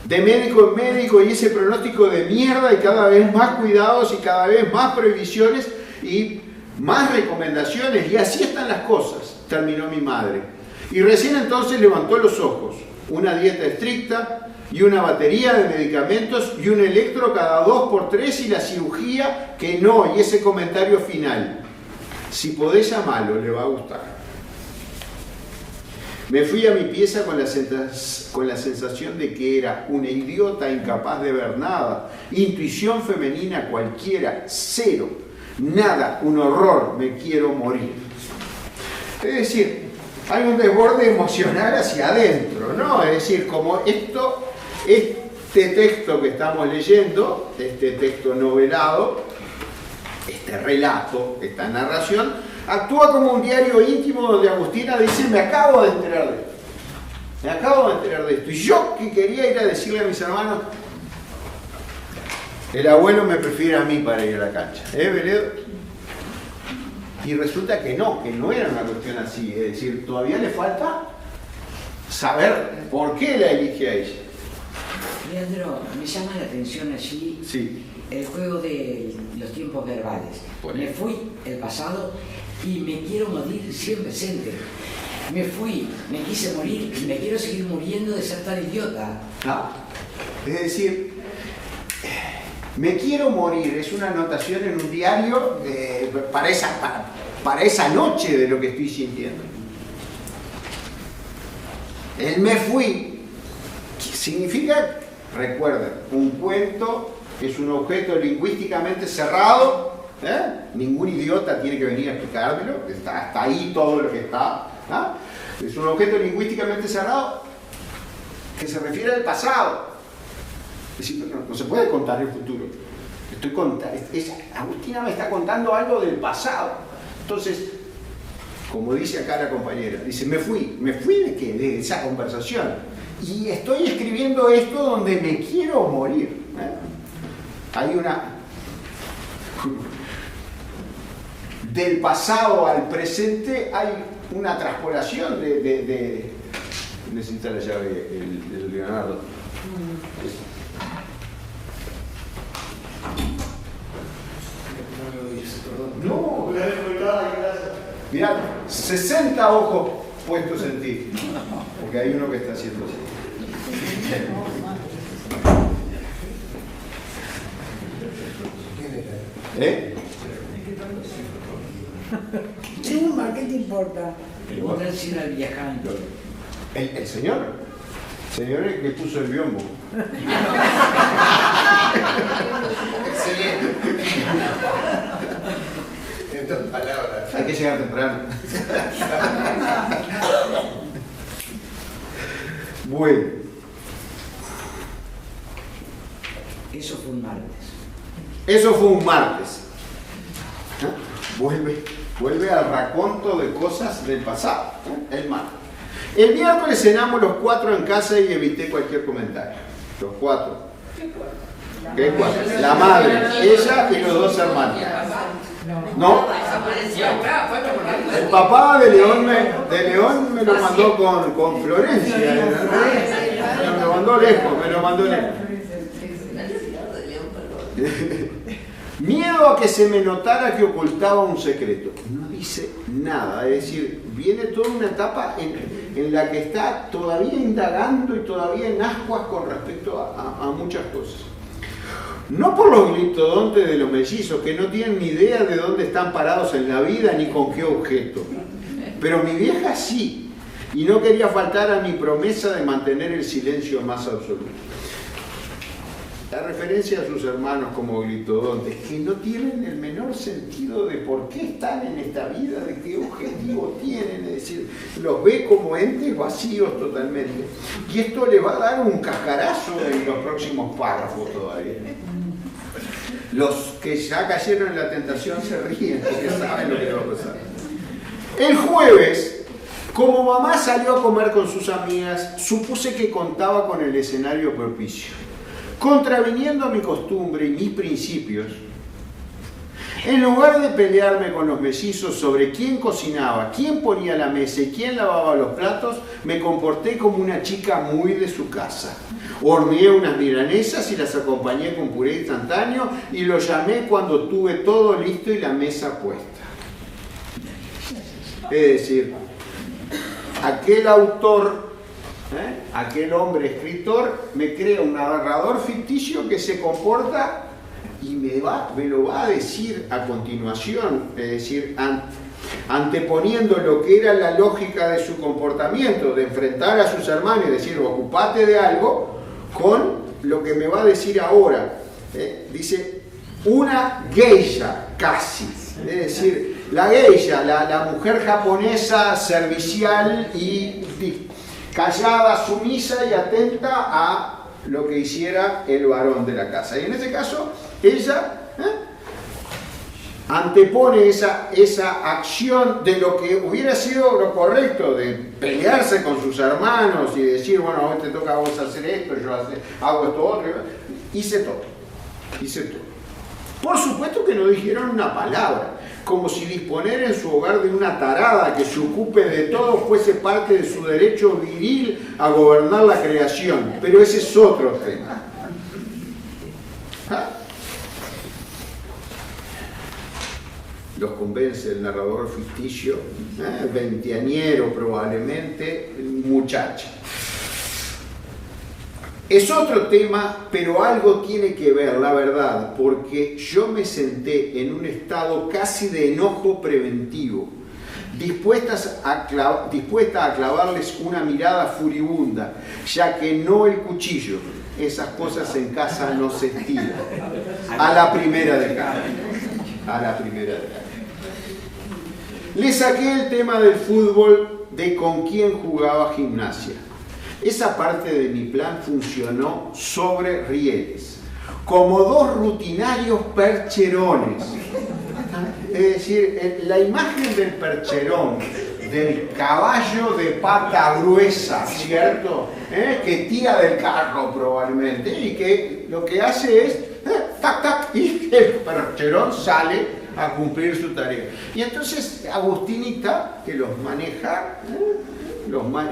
de médico en médico, y ese pronóstico de mierda, y cada vez más cuidados, y cada vez más prohibiciones, y más recomendaciones, y así están las cosas, terminó mi madre. Y recién entonces levantó los ojos. Una dieta estricta, y una batería de medicamentos, y un electro cada 2 por 3, y la cirugía que no, y ese comentario final. Si podés llamarlo, le va a gustar. Me fui a mi pieza con la sensación de que era una idiota incapaz de ver nada. Intuición femenina cualquiera, cero. Nada, un horror, me quiero morir. Es decir, hay un desborde emocional hacia adentro, ¿no? Es decir, como este texto que estamos leyendo, este texto novelado, este relato, esta narración, actúa como un diario íntimo donde Agustina dice: me acabo de enterar de esto. Me acabo de enterar de esto. Y yo que quería ir a decirle a mis hermanos, el abuelo me prefiere a mí para ir a la cancha. Beledo? Y resulta que no era una cuestión así. Es decir, todavía le falta saber por qué la elige a ella. Leandro, me llama la atención allí el juego de los tiempos verbales. Me fui, el pasado, y me quiero morir siempre presente. Me fui, me quise morir y me quiero seguir muriendo de ser tan idiota. Es decir, me quiero morir es una anotación en un diario para esa noche de lo que estoy sintiendo. El me fui significa, recuerden, un cuento es un objeto lingüísticamente cerrado. Ningún idiota tiene que venir a explicármelo, está ahí todo lo que está. Es un objeto lingüísticamente cerrado que se refiere al pasado. Es decir, no se puede contar el futuro. Agustina me está contando algo del pasado. Entonces, como dice acá la compañera, dice: me fui de qué, de esa conversación, y estoy escribiendo esto donde me quiero morir. Hay una... Del pasado al presente hay una traspolación de... Necesita la llave el Leonardo. No, mirá, 60 ojos puestos en ti, porque hay uno que está haciendo así. Chuma, ¿qué te importa? ¿Cómo decir al viajando? El señor es el que puso el biombo. Excelente. En 2 palabras. Hay que llegar temprano. Bueno. Eso fue un martes. Eso fue un martes. Vuelve al raconto de cosas del pasado. El martes. El miércoles cenamos los 4 en casa y evité cualquier comentario. Los 4. ¿Qué 4? La madre, ella y los 2 hermanos. No. El papá de León me lo mandó con Florencia. Me lo mandó lejos, Miedo a que se me notara que ocultaba un secreto. No dice nada. Es decir, viene toda una etapa en la que está todavía indagando y todavía en ascuas con respecto a muchas cosas. No por los gliptodontes de los mellizos, que no tienen ni idea de dónde están parados en la vida ni con qué objeto. Pero mi vieja sí, y no quería faltar a mi promesa de mantener el silencio más absoluto. La referencia a sus hermanos como gliptodontes, que no tienen el menor sentido de por qué están en esta vida, de qué objetivo tienen, es decir, los ve como entes vacíos totalmente. Y esto le va a dar un cascarazo en los próximos párrafos todavía. Los que ya cayeron en la tentación se ríen porque saben lo que va a pasar. El jueves, como mamá salió a comer con sus amigas, supuse que contaba con el escenario propicio. Contraviniendo a mi costumbre y mis principios, en lugar de pelearme con los mellizos sobre quién cocinaba, quién ponía la mesa y quién lavaba los platos, me comporté como una chica muy de su casa. Horneé unas milanesas y las acompañé con puré instantáneo y lo llamé cuando tuve todo listo y la mesa puesta. Es decir, aquel autor, aquel hombre escritor, me crea un narrador ficticio que se comporta y me lo va a decir a continuación, es decir, anteponiendo lo que era la lógica de su comportamiento, de enfrentar a sus hermanos y decir, ocupate de algo, con lo que me va a decir ahora. Dice, una geisha, casi. Es decir, la geisha, la mujer japonesa servicial y callada, sumisa y atenta a lo que hiciera el varón de la casa. Y en ese caso, ella antepone esa acción de lo que hubiera sido lo correcto, de pelearse con sus hermanos y decir, bueno, hoy te toca a vos hacer esto, yo hago esto otro. Hice todo. Por supuesto que no dijeron una palabra, como si disponer en su hogar de una tarada que se ocupe de todo fuese parte de su derecho viril a gobernar la creación. Pero ese es otro tema. Los convence el narrador ficticio, veinteañero probablemente, muchacha. Es otro tema, pero algo tiene que ver, la verdad, porque yo me senté en un estado casi de enojo preventivo, dispuesta a clavarles una mirada furibunda, ya que no el cuchillo, esas cosas en casa no se estiran, a la primera de cambio. Le saqué el tema del fútbol, de con quién jugaba Gimnasia. Esa parte de mi plan funcionó sobre rieles, como dos rutinarios percherones. Es decir, la imagen del percherón, del caballo de pata gruesa, ¿cierto? Que tira del carro probablemente, y que lo que hace es tac, tac, y el percherón sale a cumplir su tarea. Y entonces Agustinita, que los maneja,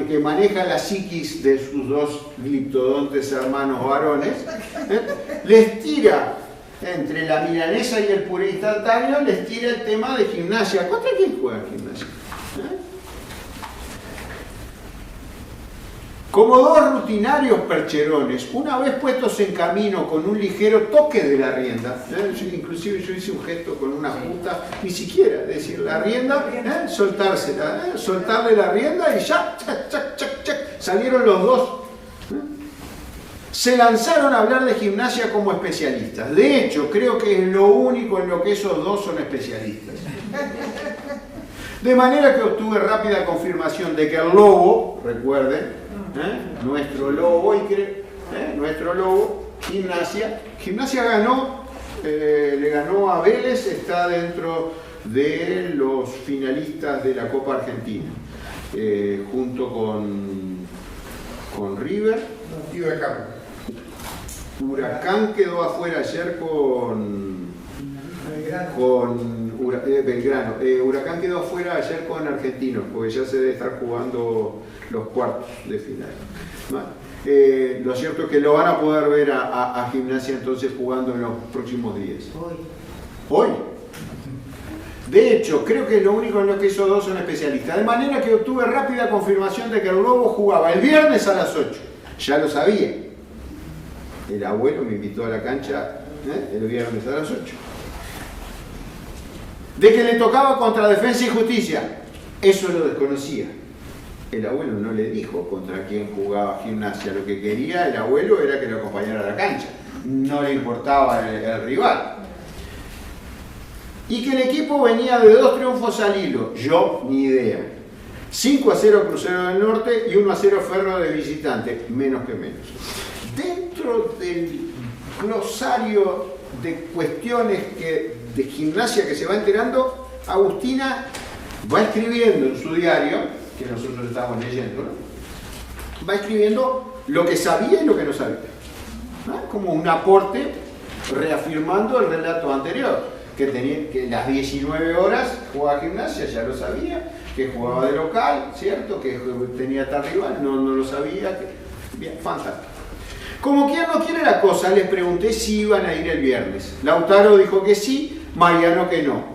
que maneja la psiquis de sus dos gliptodontes hermanos varones, les tira, entre la milanesa y el puré instantáneo, les tira el tema de Gimnasia. ¿Contra quién juega Gimnasia? Como dos rutinarios percherones, una vez puestos en camino con un ligero toque de la rienda, inclusive yo hice un gesto con una punta, ni siquiera, es decir, la rienda, soltársela, soltarle la rienda y ya, salieron los dos. Se lanzaron a hablar de Gimnasia como especialistas. De hecho, creo que es lo único en lo que esos dos son especialistas. De manera que obtuve rápida confirmación de que el lobo, recuerden, nuestro lobo, Gimnasia ganó, le ganó a Vélez, está dentro de los finalistas de la Copa Argentina, junto con River y Huracán quedó afuera ayer con Belgrano. Huracán quedó afuera ayer con Argentinos, porque ya se debe estar jugando los cuartos de final. Lo cierto es que lo van a poder ver a Gimnasia entonces jugando en los próximos días. ¿Hoy? De hecho, creo que lo único en lo que esos dos son especialistas. De manera que obtuve rápida confirmación de que el Lobo jugaba el viernes a las 8. Ya lo sabía. El abuelo me invitó a la cancha el viernes a las 8. De que le tocaba contra Defensa y Justicia. Eso lo desconocía. El abuelo no le dijo contra quién jugaba Gimnasia. Lo que quería el abuelo era que lo acompañara a la cancha. No le importaba el rival. Y que el equipo venía de 2 triunfos al hilo. Yo, ni idea. 5-0 Crucero del Norte y 1-0 Ferro de visitante. Menos que menos. Dentro del glosario de cuestiones de Gimnasia que se va enterando, Agustina va escribiendo en su diario, que nosotros estamos leyendo, ¿no? Va escribiendo lo que sabía y lo que no sabía, ¿no? Como un aporte reafirmando el relato anterior, que las 19 horas jugaba Gimnasia, ya lo sabía, que jugaba de local, ¿cierto? Que tenía tal rival, no lo sabía. Bien, fantástico. Como quien no quiere la cosa, les pregunté si iban a ir el viernes. Lautaro dijo que sí, Mariano que no.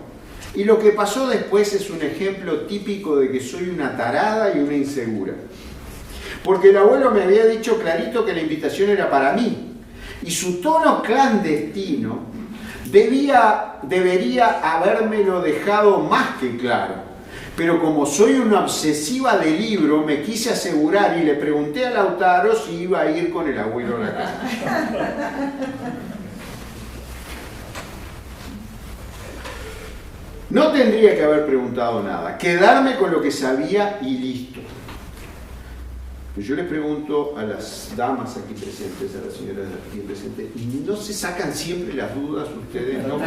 Y lo que pasó después es un ejemplo típico de que soy una tarada y una insegura. Porque el abuelo me había dicho clarito que la invitación era para mí. Y su tono clandestino debería habérmelo dejado más que claro. Pero como soy una obsesiva de libro, me quise asegurar y le pregunté a Lautaro si iba a ir con el abuelo a la cancha. No tendría que haber preguntado nada, quedarme con lo que sabía y listo. Yo les pregunto a las damas aquí presentes, a las señoras aquí presentes, ¿no se sacan siempre las dudas ustedes? ¿No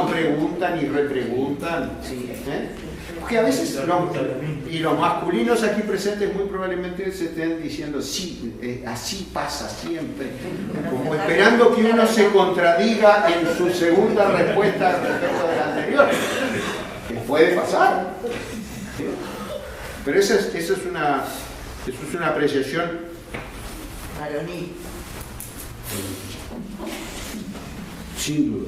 preguntan y repreguntan? Porque a veces, y los masculinos aquí presentes muy probablemente se estén diciendo, sí, así pasa siempre, como esperando que uno se contradiga en su segunda respuesta respecto de la anterior. ¿Qué puede pasar? ¿Sí? Pero eso es una apreciación varonil. Sin duda.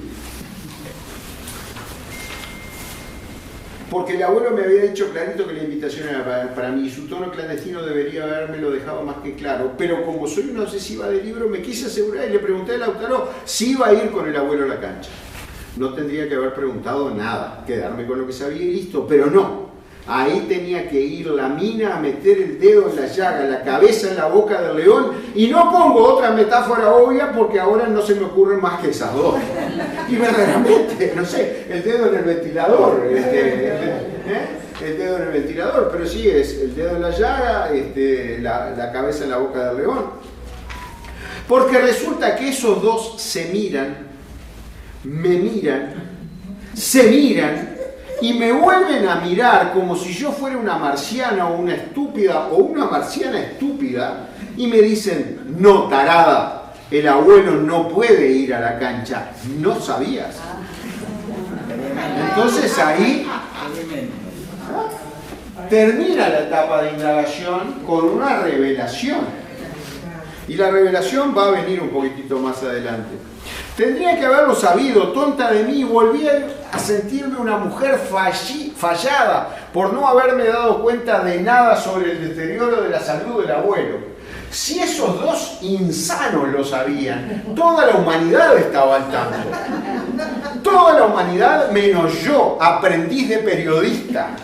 Porque el abuelo me había dicho clarito que la invitación era para mí y su tono clandestino debería habérmelo dejado más que claro. Pero como soy una obsesiva de libro, me quise asegurar y le pregunté a Lautaro si iba a ir con el abuelo a la cancha. No tendría que haber preguntado nada, quedarme con lo que sabía y listo, pero no. Ahí tenía que ir la mina a meter el dedo en la llaga, la cabeza en la boca del león, y no pongo otra metáfora obvia porque ahora no se me ocurren más que esas dos. Y verdaderamente, no sé, el dedo en el ventilador, el dedo en el ventilador, pero sí es el dedo en la llaga, la cabeza en la boca del león. Porque resulta que esos dos se miran, me miran, se miran, y me vuelven a mirar como si yo fuera una marciana o una estúpida o una marciana estúpida y me dicen, no, tarada, el abuelo no puede ir a la cancha. ¿No sabías? Entonces ahí termina la etapa de indagación con una revelación. Y la revelación va a venir un poquitito más adelante. Tendría que haberlo sabido, tonta de mí, volví a sentirme una mujer fallada por no haberme dado cuenta de nada sobre el deterioro de la salud del abuelo. Si esos dos insanos lo sabían, toda la humanidad estaba al tanto. Toda la humanidad menos yo, aprendiz de periodista.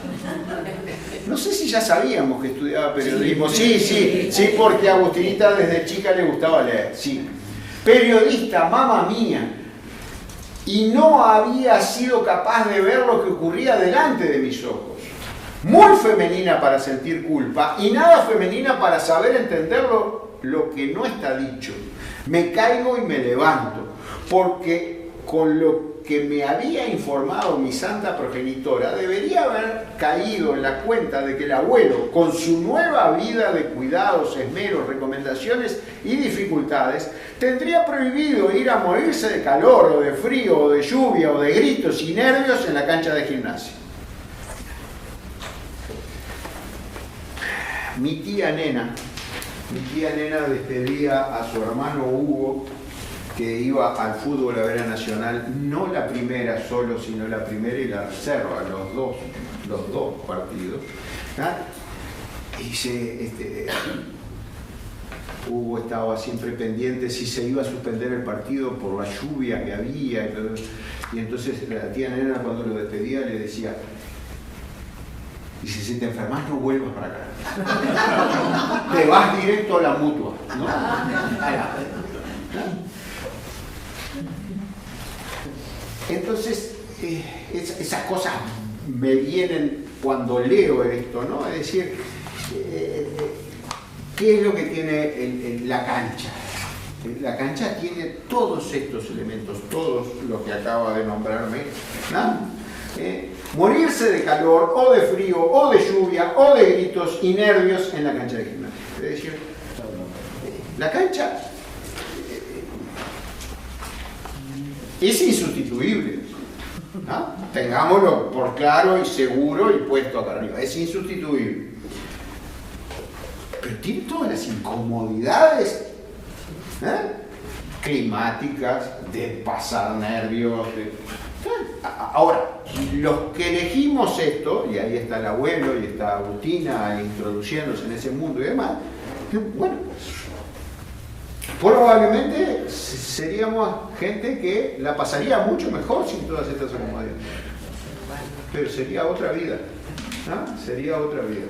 No sé si ya sabíamos que estudiaba periodismo. Sí, porque a Agustinita desde chica le gustaba leer, sí. Periodista, mamá mía, y no había sido capaz de ver lo que ocurría delante de mis ojos. Muy femenina para sentir culpa y nada femenina para saber entender lo que no está dicho. Me caigo y me levanto, porque con lo que me había informado mi santa progenitora, debería haber caído en la cuenta de que el abuelo, con su nueva vida de cuidados, esmeros, recomendaciones y dificultades, tendría prohibido ir a morirse de calor, o de frío, o de lluvia, o de gritos y nervios en la cancha de gimnasia. Mi tía nena despedía a su hermano Hugo, que iba al fútbol a ver a Nacional, no la primera solo, sino la primera y la reserva, los dos partidos. Y dice, Hugo estaba siempre pendiente si se iba a suspender el partido por la lluvia que había. Y entonces la tía Nena, cuando lo despedía, le decía, dice, si te enfermas no vuelvas para acá. Te vas directo a la Mutua, ¿no? Entonces, esas cosas me vienen cuando leo esto, ¿no? Es decir, ¿qué es lo que tiene la cancha? La cancha tiene todos estos elementos, todos los que acaba de nombrarme, ¿no? Morirse de calor, o de frío, o de lluvia, o de gritos y nervios en la cancha de gimnasia. Es decir, la cancha es insustituible, ¿no? Tengámoslo por claro y seguro y puesto acá arriba, es insustituible. Pero tiene todas las incomodidades climáticas, de pasar nervios. Ahora, los que elegimos esto, y ahí está el abuelo y está Agustina introduciéndose en ese mundo y demás, bueno, probablemente seríamos gente que la pasaría mucho mejor sin todas estas comodidades. Pero sería otra vida, ¿no? Sería otra vida.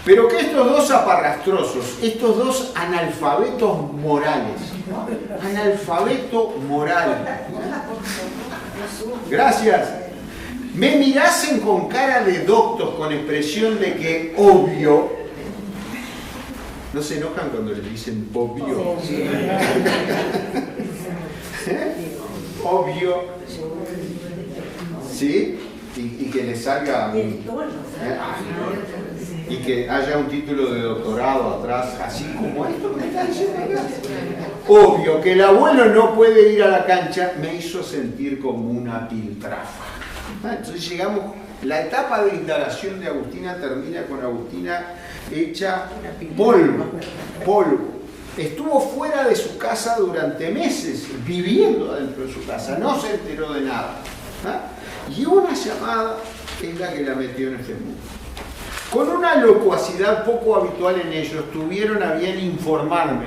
Pero que estos dos aparrastrosos, estos dos analfabetos morales, analfabeto moral, gracias, me mirasen con cara de doctos, con expresión de que obvio, ¿no se enojan cuando les dicen obvio? Obvio, ¿sí? Y que les salga y que haya un título de doctorado atrás, así como esto que me está diciendo acá. Obvio que el abuelo no puede ir a la cancha, me hizo sentir como una piltrafa. Entonces llegamos, la etapa de indagación de Agustina termina con Agustina hecha polvo. Estuvo fuera de su casa durante meses, viviendo dentro de su casa, no se enteró de nada. Y una llamada es la que la metió en este mundo. Con una locuacidad poco habitual en ellos, tuvieron a bien informarme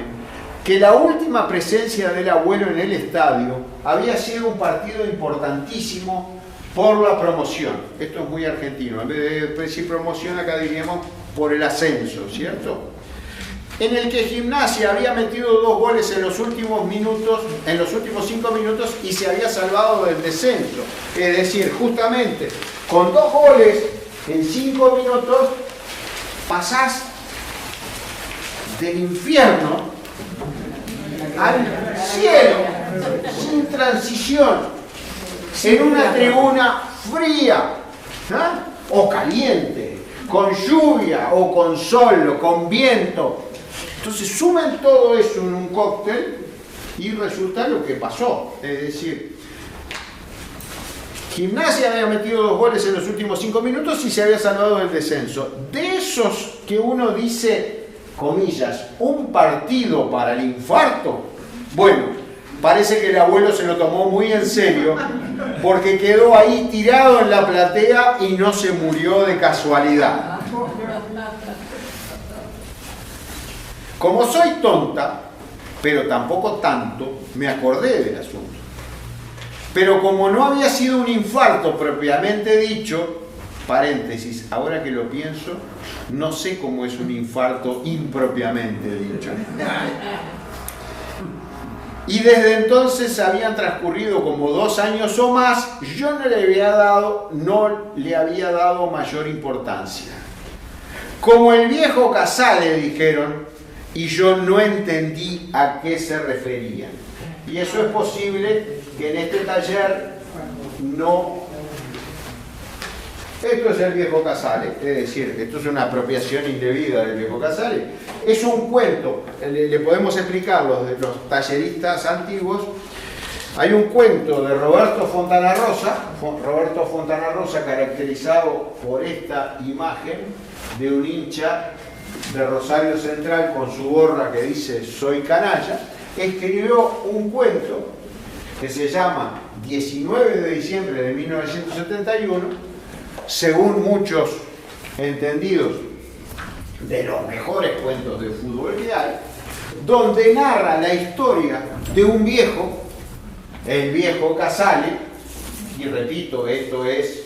que la última presencia del abuelo en el estadio había sido un partido importantísimo por la promoción. Esto es muy argentino, en vez de decir promoción acá diríamos por el ascenso, ¿cierto? En el que Gimnasia había metido 2 goles en los últimos minutos, en los últimos 5 minutos, y se había salvado del descenso. Es decir, justamente con 2 goles en 5 minutos pasás del infierno al cielo, sin transición, en una tribuna fría, o caliente, con lluvia o con sol o con viento. Entonces sumen todo eso en un cóctel y resulta lo que pasó. Es decir, Gimnasia había metido 2 goles en los últimos 5 minutos y se había salvado del descenso. De esos que uno dice, comillas, un partido para el infarto, bueno, parece que el abuelo se lo tomó muy en serio porque quedó ahí tirado en la platea y no se murió de casualidad. Como soy tonta, pero tampoco tanto, me acordé del asunto. Pero como no había sido un infarto propiamente dicho, paréntesis, ahora que lo pienso, no sé cómo es un infarto impropiamente dicho. Y desde entonces habían transcurrido como 2 años o más, yo no le había dado mayor importancia. Como el viejo Casale, dijeron, y yo no entendí a qué se referían. Y eso es posible que en este taller no... Esto es el viejo Casale, es decir, esto es una apropiación indebida del viejo Casale. Es un cuento, le podemos explicar los talleristas antiguos. Hay un cuento de Roberto Fontana Rosa caracterizado por esta imagen de un hincha de Rosario Central con su gorra que dice "Soy canalla", escribió un cuento que se llama 19 de diciembre de 1971, según muchos entendidos, de los mejores cuentos de fútbol que hay, donde narra la historia de un viejo, el viejo Casale, y repito, esto es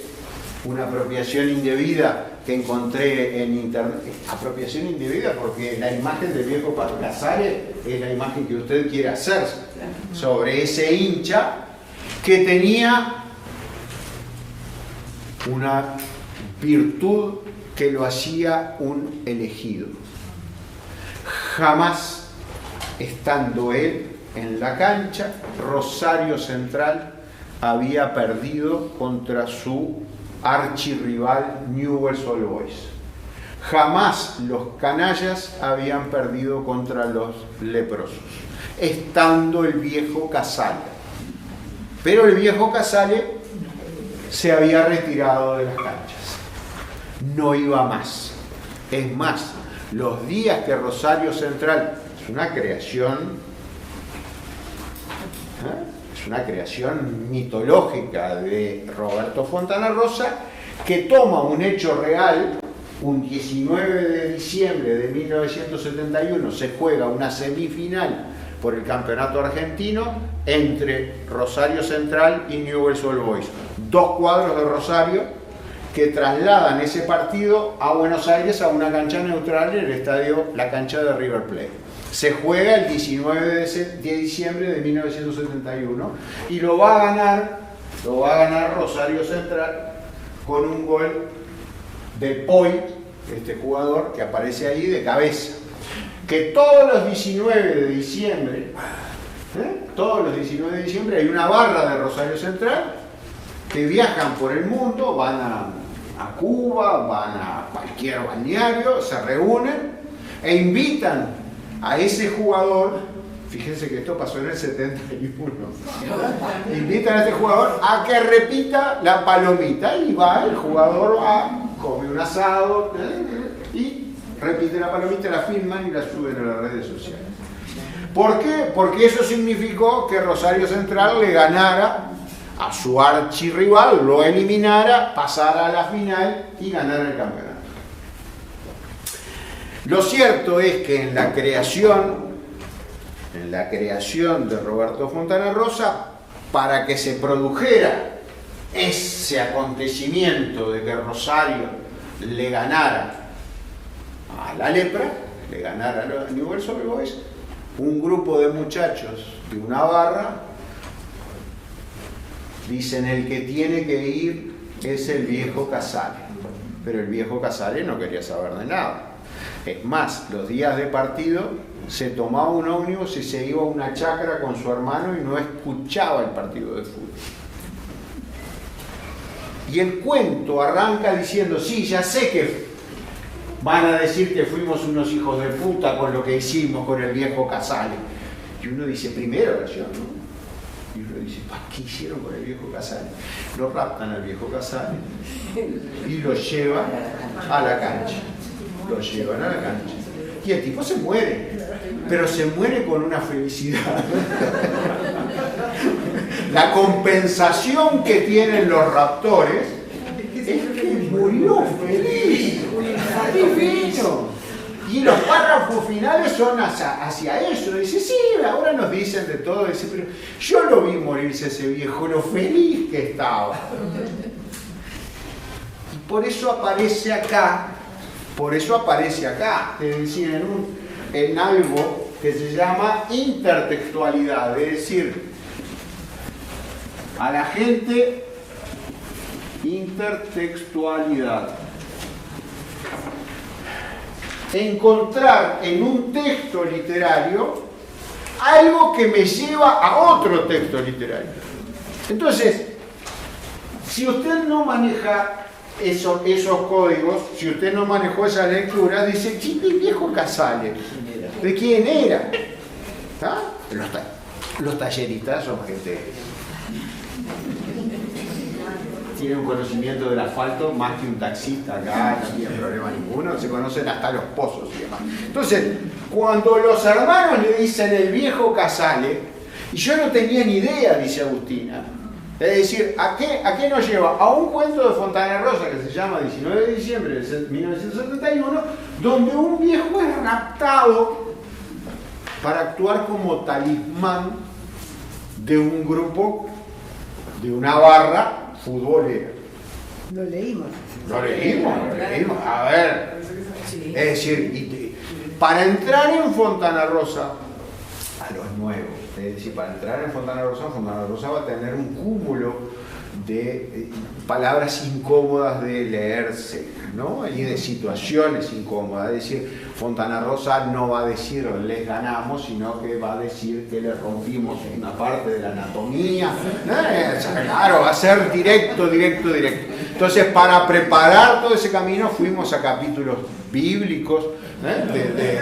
una apropiación indebida que encontré en internet. Apropiación indebida porque la imagen del viejo Casale es la imagen que usted quiere hacer sobre ese hincha que tenía una virtud que lo hacía un elegido. Jamás, estando él en la cancha, Rosario Central había perdido contra su archirrival Newell's Old Boys. Jamás los canallas habían perdido contra los leprosos, estando el viejo Casale. Pero el viejo Casale se había retirado de las canchas. No iba más. Es más, los días que Rosario Central, es una creación mitológica de Roberto Fontana Rosa, que toma un hecho real. Un 19 de diciembre de 1971 se juega una semifinal por el campeonato argentino entre Rosario Central y Newell's Old Boys. Dos cuadros de Rosario que trasladan ese partido a Buenos Aires a una cancha neutral en el estadio, la cancha de River Plate. Se juega el 19 de diciembre de 1971 y lo va a ganar Rosario Central con un gol de Poi, este jugador que aparece ahí de cabeza. Que todos los 19 de diciembre, hay una barra de Rosario Central que viajan por el mundo, van a Cuba, van a cualquier balneario, se reúnen e invitan a ese jugador. Fíjense que esto pasó en el 71. Invitan a este jugador a que repita la palomita y va, el jugador va, come un asado y repite la palomita, la filman y la suben a las redes sociales. ¿Por qué? Porque eso significó que Rosario Central le ganara a su archirrival, lo eliminara, pasara a la final y ganara el campeonato. Lo cierto es que en la creación de Roberto Fontana Rosa, para que se produjera ese acontecimiento de que Rosario le ganara a la lepra, le ganara a los Newell's Old Boys, un grupo de muchachos de una barra dicen: el que tiene que ir es el viejo Casale. Pero el viejo Casale no quería saber de nada. Es más, los días de partido se tomaba un ómnibus y se iba a una chacra con su hermano y no escuchaba el partido de fútbol. Y el cuento arranca diciendo: sí, ya sé que van a decir que fuimos unos hijos de puta con lo que hicimos con el viejo Casale. Y uno dice, primera versión, ¿no? Y uno dice, ¿qué hicieron con el viejo Casale? Lo raptan al viejo Casale y lo llevan a la cancha. Lo llevan a la cancha. Y el tipo se muere, pero se muere con una felicidad. La compensación que tienen los raptores es que murió feliz. Divino. Y los párrafos finales son hacia eso. Dice, sí, ahora nos dicen de todo. Dice, pero yo lo vi morirse ese viejo, lo feliz que estaba. Y por eso aparece acá, es decir, en algo que se llama intertextualidad, es decir, a la gente, intertextualidad. Encontrar en un texto literario algo que me lleva a otro texto literario. Entonces, si usted no maneja esos códigos, si usted no manejó esa lectura, dice, ¿quién el viejo Casale? ¿De quién era? ¿Ah? Los talleristas son gente tiene un conocimiento del asfalto más que un taxista acá, no tiene problema ninguno, se conocen hasta los pozos y demás. Entonces, cuando los hermanos le dicen el viejo Casale, y yo no tenía ni idea, dice Agustina, es decir, ¿a qué nos lleva? A un cuento de Fontana Rosa que se llama 19 de diciembre de 1971, donde un viejo es raptado para actuar como talismán de un grupo, de una barra futbolera. Lo leímos. Lo leímos. A ver, es decir, para entrar en Fontana Rosa, a los nuevos, es decir, para entrar en Fontana Rosa va a tener un cúmulo de palabras incómodas de leerse, ¿no? Y de situaciones incómodas. Es decir, Fontana Rosa no va a decir les ganamos, sino que va a decir que le rompimos una parte de la anatomía. Claro, va a ser directo. Entonces, para preparar todo ese camino, fuimos a capítulos bíblicos, de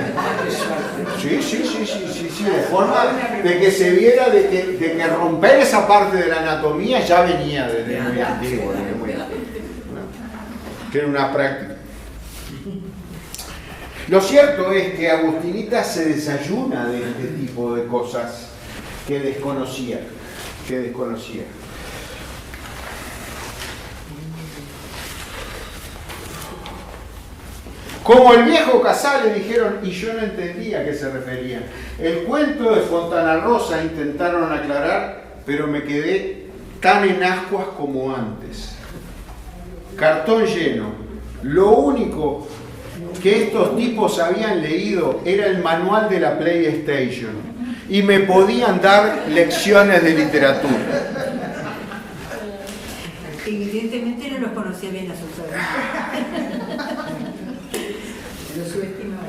forma de que se viera de que romper esa parte de la anatomía ya venía desde muy antiguo, que era una práctica. Lo cierto es que Agustinita se desayuna de este tipo de cosas que desconocía. Como el viejo Casale, dijeron, y yo no entendía a qué se refería. El cuento de Fontana Rosa intentaron aclarar, pero me quedé tan en ascuas como antes. Cartón lleno. Lo único que estos tipos habían leído era el manual de la PlayStation y me podían dar lecciones de literatura. Evidentemente no los conocía bien a sus hermanos. Lo subestimaba.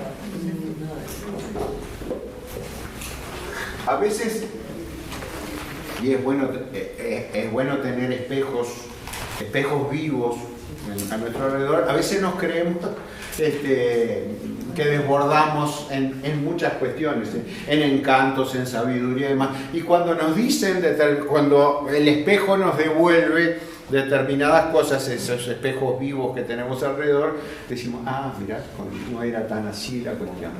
A veces, y es bueno tener espejos vivos a nuestro alrededor, a veces nos creemos que desbordamos en muchas cuestiones, en encantos, en sabiduría y demás. Y cuando nos dicen, cuando el espejo nos devuelve determinadas cosas, esos espejos vivos que tenemos alrededor, decimos, mirá, no era tan así la cuestión,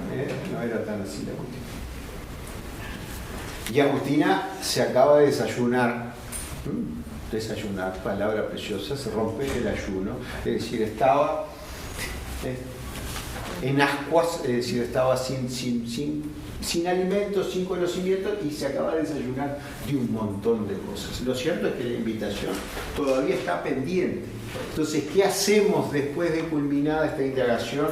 Y Agustina se acaba de desayunar, palabra preciosa, se rompe el ayuno, es decir, estaba en ascuas, es decir, estaba sin alimentos, sin conocimiento, y se acaba de desayunar de un montón de cosas. Lo cierto es que la invitación todavía está pendiente. Entonces, ¿qué hacemos después de culminada esta indagación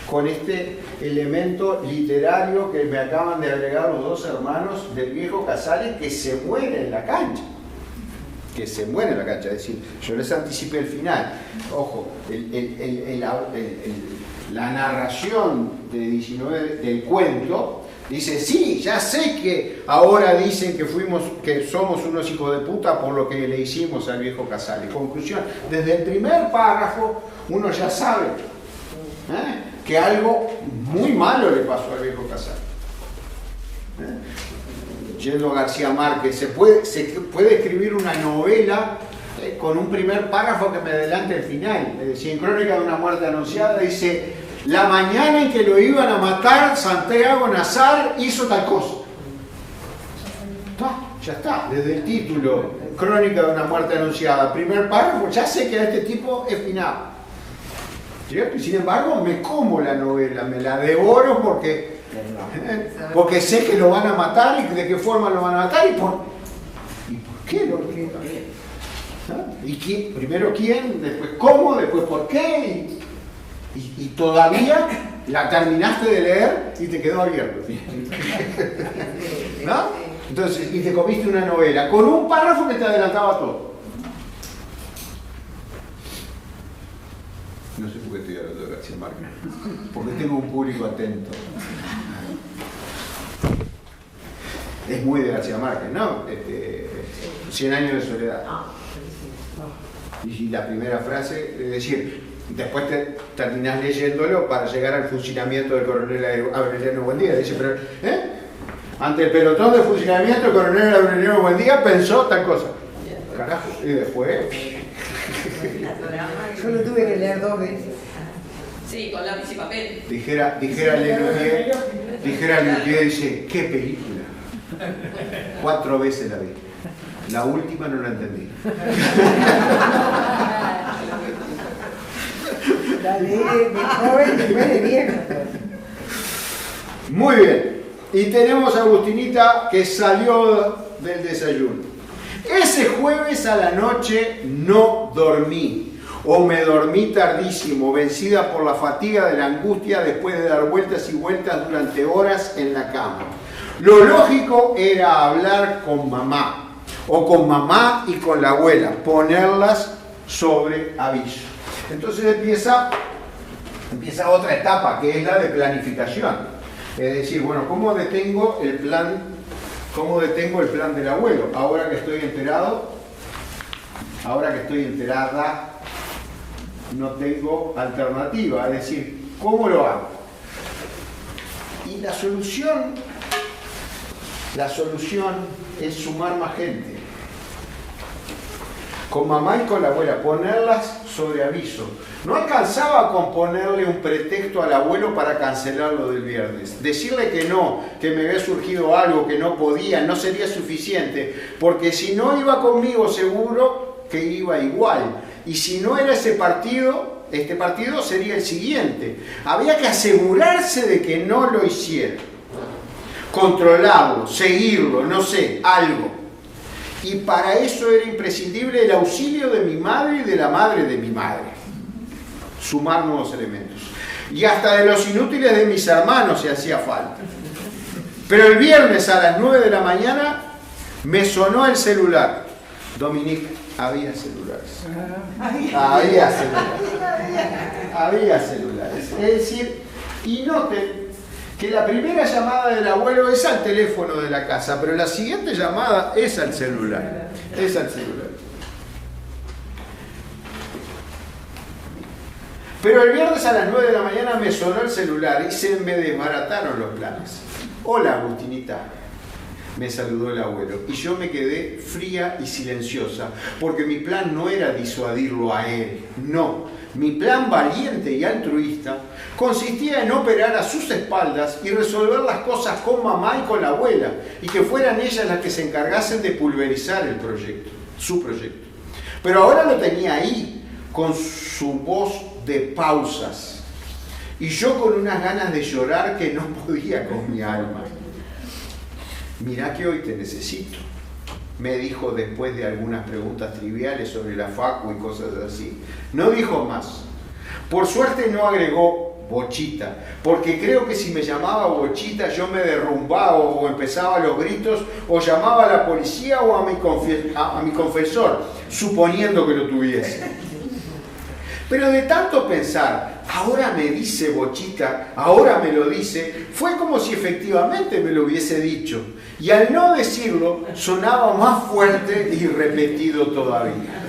con este elemento literario que me acaban de agregar los dos hermanos del viejo Casale, que se muere en la cancha? Es decir, yo les anticipé el final. Ojo, la narración de 19 del cuento dice, sí, ya sé que ahora dicen que somos unos hijos de puta por lo que le hicimos al viejo Casale. Conclusión, desde el primer párrafo uno ya sabe que algo muy malo le pasó al viejo Casale. Yendo a García Márquez, se puede escribir una novela con un primer párrafo que me adelante el final. Es decir, en Crónica de una muerte anunciada dice, la mañana en que lo iban a matar, Santiago Nazar hizo tal cosa. Ya está, desde el título, Crónica de una muerte anunciada, primer párrafo, ya sé que a este tipo es final. ¿Cierto? Y sin embargo, me como la novela, me la devoro porque sé que lo van a matar y de qué forma lo van a matar y por qué lo van a matar. ¿Y quién? Primero quién, después cómo, después por qué. Y todavía la terminaste de leer y te quedó abierto. ¿No? Entonces, y te comiste una novela con un párrafo que te adelantaba todo. No sé por qué estoy hablando de García Márquez, porque tengo un público atento. Es muy de García Márquez, ¿no? 100 años de soledad. Y la primera frase, es decir, después terminás leyéndolo para llegar al fusilamiento del coronel Aureliano Buendía. Dice, pero, ante el pelotón de fusilamiento, el coronel Aureliano Buendía pensó tal cosa. Carajo, y después... Yo lo tuve que leer 2 veces. Sí, con lápiz y papel. Dijera Lelutier, dice, ¿qué película? 4 veces la vi. La última no la entendí. La leí de joven, después de viejo. Muy bien. Y tenemos a Agustinita que salió del desayuno. Ese jueves a la noche no dormí. O me dormí tardísimo, vencida por la fatiga de la angustia después de dar vueltas y vueltas durante horas en la cama. Lo lógico era hablar con mamá, o con mamá y con la abuela, ponerlas sobre aviso. Entonces empieza otra etapa, que es la de planificación. Es decir, bueno, ¿cómo detengo el plan del abuelo? Ahora que estoy enterada, no tengo alternativa, es decir, ¿cómo lo hago? Y la solución es sumar más gente. Con mamá y con la abuela, ponerlas sobre aviso. No alcanzaba con ponerle un pretexto al abuelo para cancelar lo del viernes. Decirle que no, que me había surgido algo, que no podía, no sería suficiente, porque si no iba conmigo seguro que iba igual. Y si no era ese partido, este partido sería el siguiente. Había que asegurarse de que no lo hiciera. Controlarlo, seguirlo, no sé, algo. Y para eso era imprescindible el auxilio de mi madre y de la madre de mi madre. Sumar nuevos elementos. Y hasta de los inútiles de mis hermanos se hacía falta. Pero el viernes a las 9 de la mañana me sonó el celular. Dominique, había celulares. Había celulares. Es decir, y noten que la primera llamada del abuelo es al teléfono de la casa, pero la siguiente llamada es al celular. Es al celular. Pero el viernes a las 9 de la mañana me sonó el celular y se me desbarataron los planes. Hola, Agustinita, me saludó el abuelo. Y yo me quedé fría y silenciosa, porque mi plan no era disuadirlo a él, no. Mi plan valiente y altruista consistía en operar a sus espaldas y resolver las cosas con mamá y con la abuela, y que fueran ellas las que se encargasen de pulverizar el proyecto, su proyecto. Pero ahora lo tenía ahí, con su voz de pausas, y yo con unas ganas de llorar que no podía con mi alma. Mirá que hoy te necesito, me dijo después de algunas preguntas triviales sobre la facu y cosas así. No dijo más. Por suerte no agregó Bochita, porque creo que si me llamaba Bochita yo me derrumbaba o empezaba los gritos o llamaba a la policía o a mi confesor, suponiendo que lo tuviese. Pero de tanto pensar, ahora me dice Bochita, ahora me lo dice, fue como si efectivamente me lo hubiese dicho. Y al no decirlo, sonaba más fuerte y repetido todavía.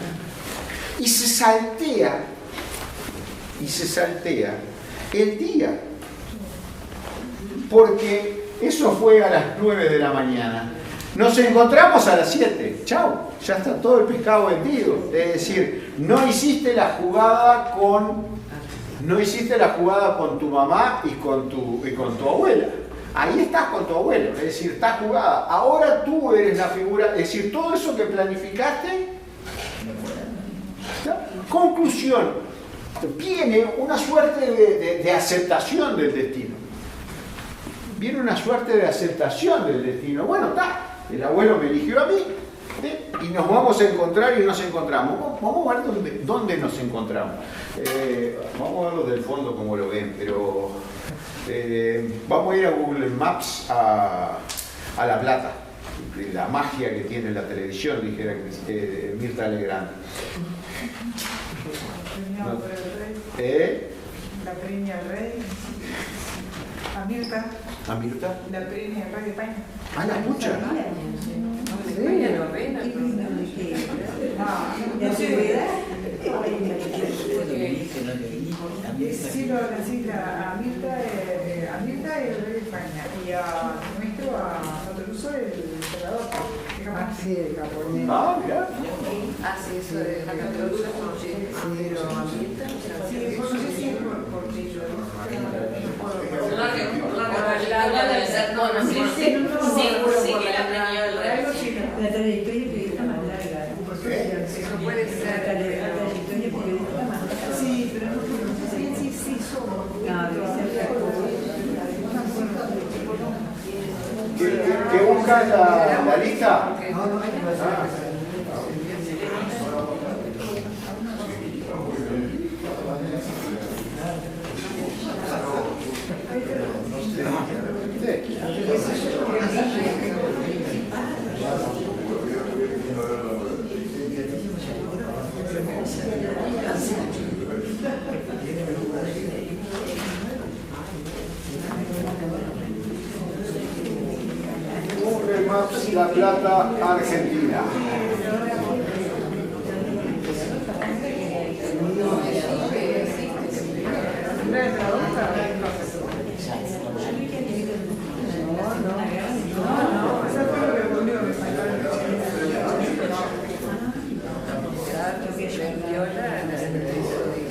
Y se saltea el día. Porque eso fue a las 9 de la mañana. Nos encontramos a las 7. Chau, ya está todo el pescado vendido. Es decir, no hiciste la jugada con tu mamá y con tu abuela. Ahí estás con tu abuelo, es decir, está jugada. Ahora tú eres la figura, es decir, todo eso que planificaste. ¿Está? Conclusión, viene una suerte de aceptación del destino. Viene una suerte de aceptación del destino. Bueno, está, el abuelo me eligió a mí, y nos vamos a encontrar y nos encontramos. Vamos a ver dónde nos encontramos. Vamos a verlo del fondo como lo ven, pero vamos a ir a Google Maps a La Plata. La magia que tiene la televisión, dijera Mirta Legrand. La Peña Rey. A Mirta. ¿A Mirta? La Peña Rey de España. Ah, la mucha. Sí, lo necesita a Mirta y el rey de España. Y a nuestro, a Notoruso, el emperador. Sí, el japonés. Ah, mirá. Ah, sí, eso de la categoría conocí. Pero ambienta. Sí, conocí sí por ello. La debe ser, no, sí, que la aprendió el resto. La trayectoria periodista más larga. Eso puede ser. La trayectoria periodista más larga. Sí, pero no sé bien si somos. ¿Qué buscas la lista? Google Maps La Plata, Argentina.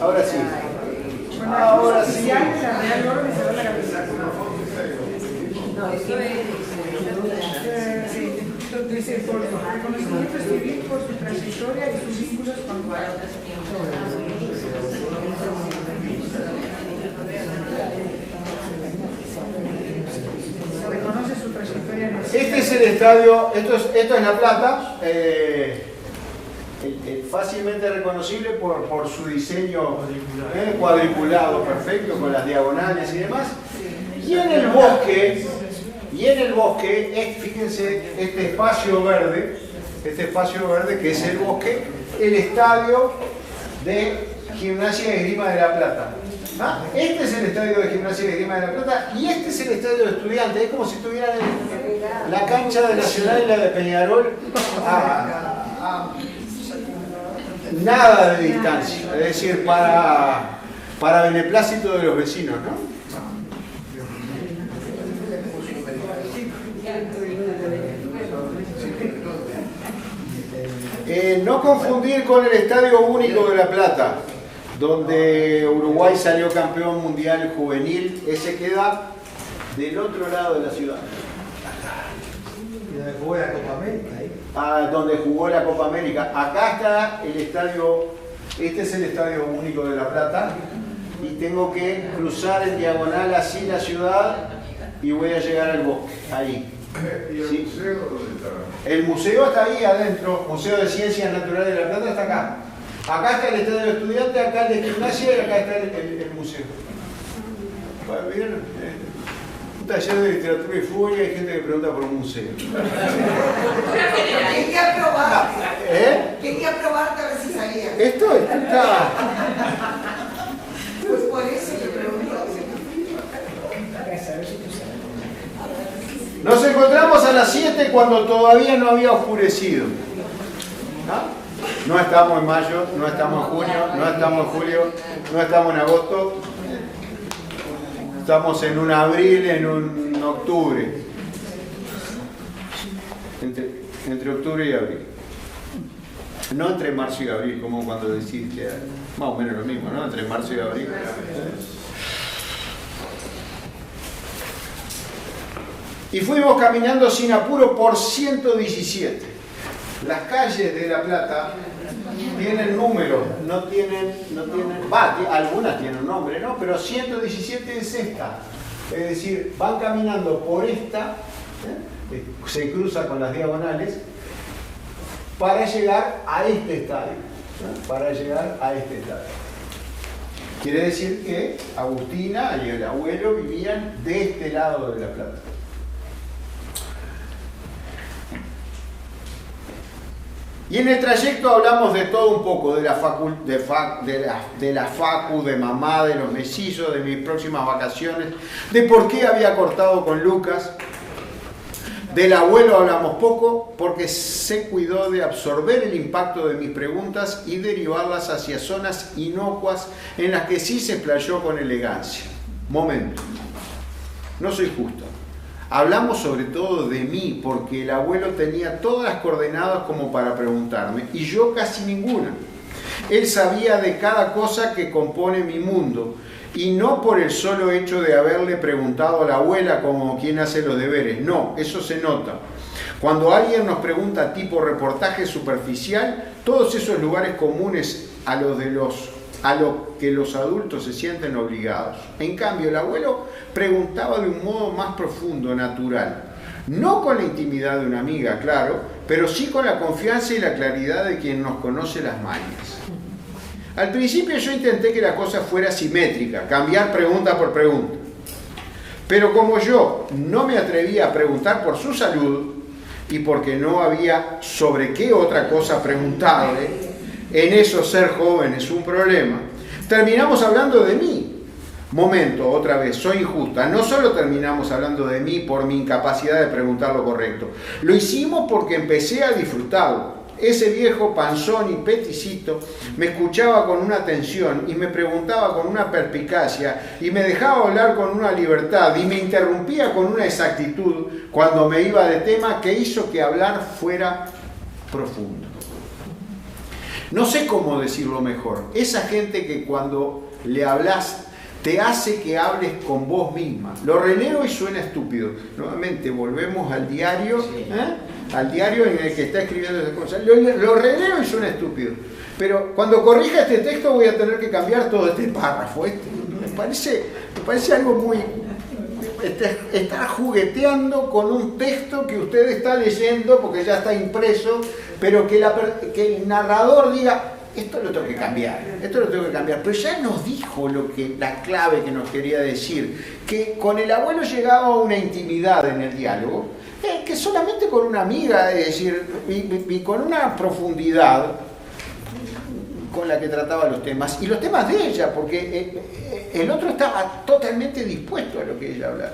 Ahora sí. Ahora sí. No, eso es. Dice, por reconocimiento civil por su trayectoria y sus vínculos con Guaranas. Se reconoce su trayectoria en el... Este es el estadio, esto es La Plata, fácilmente reconocible por su diseño cuadriculado perfecto, con las diagonales y demás. Y en el bosque, fíjense, este espacio verde que es el bosque, el estadio de Gimnasia y Esgrima de La Plata. ¿Ah? Este es el estadio de Gimnasia y Esgrima de La Plata y este es el estadio de Estudiantes. Es como si estuvieran en la cancha de Nacional y la de Peñarol a nada de distancia, es decir, para beneplácito de los vecinos, ¿no? No confundir con el Estadio Único de La Plata, donde Uruguay salió campeón mundial juvenil. Ese queda del otro lado de la ciudad. ¿Y donde jugó la Copa América? Donde jugó la Copa América. Acá está el estadio, este es el Estadio Único de La Plata, y tengo que cruzar en diagonal así la ciudad y voy a llegar al bosque, ahí. ¿Y el Sí. museo dónde está? El museo está ahí adentro, Museo de Ciencias Naturales de La Plata está acá. Acá está el estadio de estudiantes, acá el de gimnasia y acá está el museo. Bueno, ¿vieron? Un taller de literatura y fútbol y hay gente que pregunta por un museo. Quería probarte. ¿Eh? Quería probarte a ver si salía. Esto está... Pues por eso le pregunto. Nos encontramos a las 7 cuando todavía no había oscurecido. ¿No? No estamos en mayo, no estamos en junio, no estamos en julio, no estamos en agosto. Estamos en un abril, en un octubre. Entre octubre y abril. No entre marzo y abril, como cuando decís que más o menos lo mismo, ¿no? Entre marzo y abril. Y fuimos caminando sin apuro por 117. Las calles de La Plata tienen números, no tienen, algunas tienen un nombre, ¿no? Pero 117 es esta. Es decir, van caminando por esta, se cruza con las diagonales, para llegar a este estadio. Para llegar a este estadio. Quiere decir que Agustina y el abuelo vivían de este lado de La Plata. Y en el trayecto hablamos de todo un poco, de la facu, de mamá, de los mellizos, de mis próximas vacaciones, de por qué había cortado con Lucas. Del abuelo hablamos poco porque se cuidó de absorber el impacto de mis preguntas y derivarlas hacia zonas inocuas en las que sí se explayó con elegancia. Momento. No soy justo. Hablamos sobre todo de mí, porque el abuelo tenía todas las coordenadas como para preguntarme, y yo casi ninguna. Él sabía de cada cosa que compone mi mundo, y no por el solo hecho de haberle preguntado a la abuela como quien hace los deberes, no, eso se nota. Cuando alguien nos pregunta tipo reportaje superficial, todos esos lugares comunes a lo que los adultos se sienten obligados. En cambio, el abuelo preguntaba de un modo más profundo, natural. No con la intimidad de una amiga, claro, pero sí con la confianza y la claridad de quien nos conoce las mañas. Al principio yo intenté que la cosa fuera simétrica, cambiar pregunta por pregunta. Pero como yo no me atrevía a preguntar por su salud, y porque no había sobre qué otra cosa preguntarle, en eso ser joven es un problema, terminamos hablando de mí. Momento, otra vez, soy injusta. No solo terminamos hablando de mí por mi incapacidad de preguntar lo correcto, lo hicimos porque empecé a disfrutarlo. Ese viejo panzón y peticito me escuchaba con una atención y me preguntaba con una perspicacia y me dejaba hablar con una libertad y me interrumpía con una exactitud cuando me iba de tema que hizo que hablar fuera profundo. No sé cómo decirlo mejor. Esa gente que cuando le hablas te hace que hables con vos misma. Lo releo y suena estúpido. Nuevamente, volvemos al diario, al diario en el que está escribiendo esas cosas. Lo releo y suena estúpido. Pero cuando corrija este texto voy a tener que cambiar todo este párrafo. Me parece algo muy... Estar jugueteando con un texto que usted está leyendo porque ya está impreso, pero que el narrador diga... Esto lo tengo que cambiar, pero ya nos dijo la clave que nos quería decir, que con el abuelo llegaba a una intimidad en el diálogo, que solamente con una amiga, es decir, y con una profundidad con la que trataba los temas, y los temas de ella, porque el otro estaba totalmente dispuesto a lo que ella hablaba.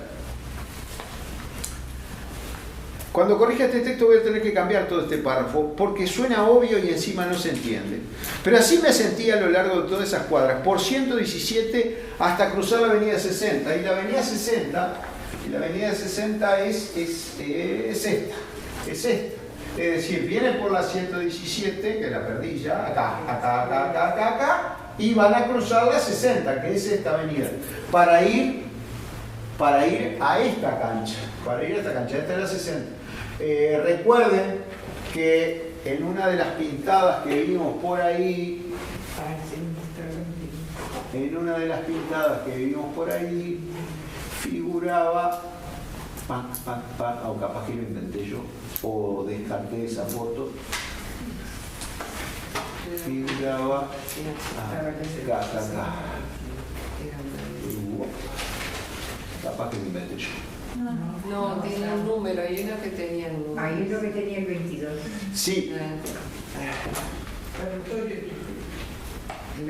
Cuando corrija este texto voy a tener que cambiar todo este párrafo porque suena obvio y encima no se entiende. Pero así me sentí a lo largo de todas esas cuadras, por 117 hasta cruzar la avenida 60. Y la avenida 60 es esta. Es decir, viene por la 117, que la perdí ya, acá, y van a cruzar la 60, que es esta avenida, para ir a esta cancha. Esta es la 60. Recuerden que en una de las pintadas que vimos por ahí, figuraba, o capaz que lo inventé yo, o descarté esa foto, figuraba acá. Capaz que lo inventé yo. No, tenía un número, hay uno que tenía el número. Hay uno que tenía el 22. Sí.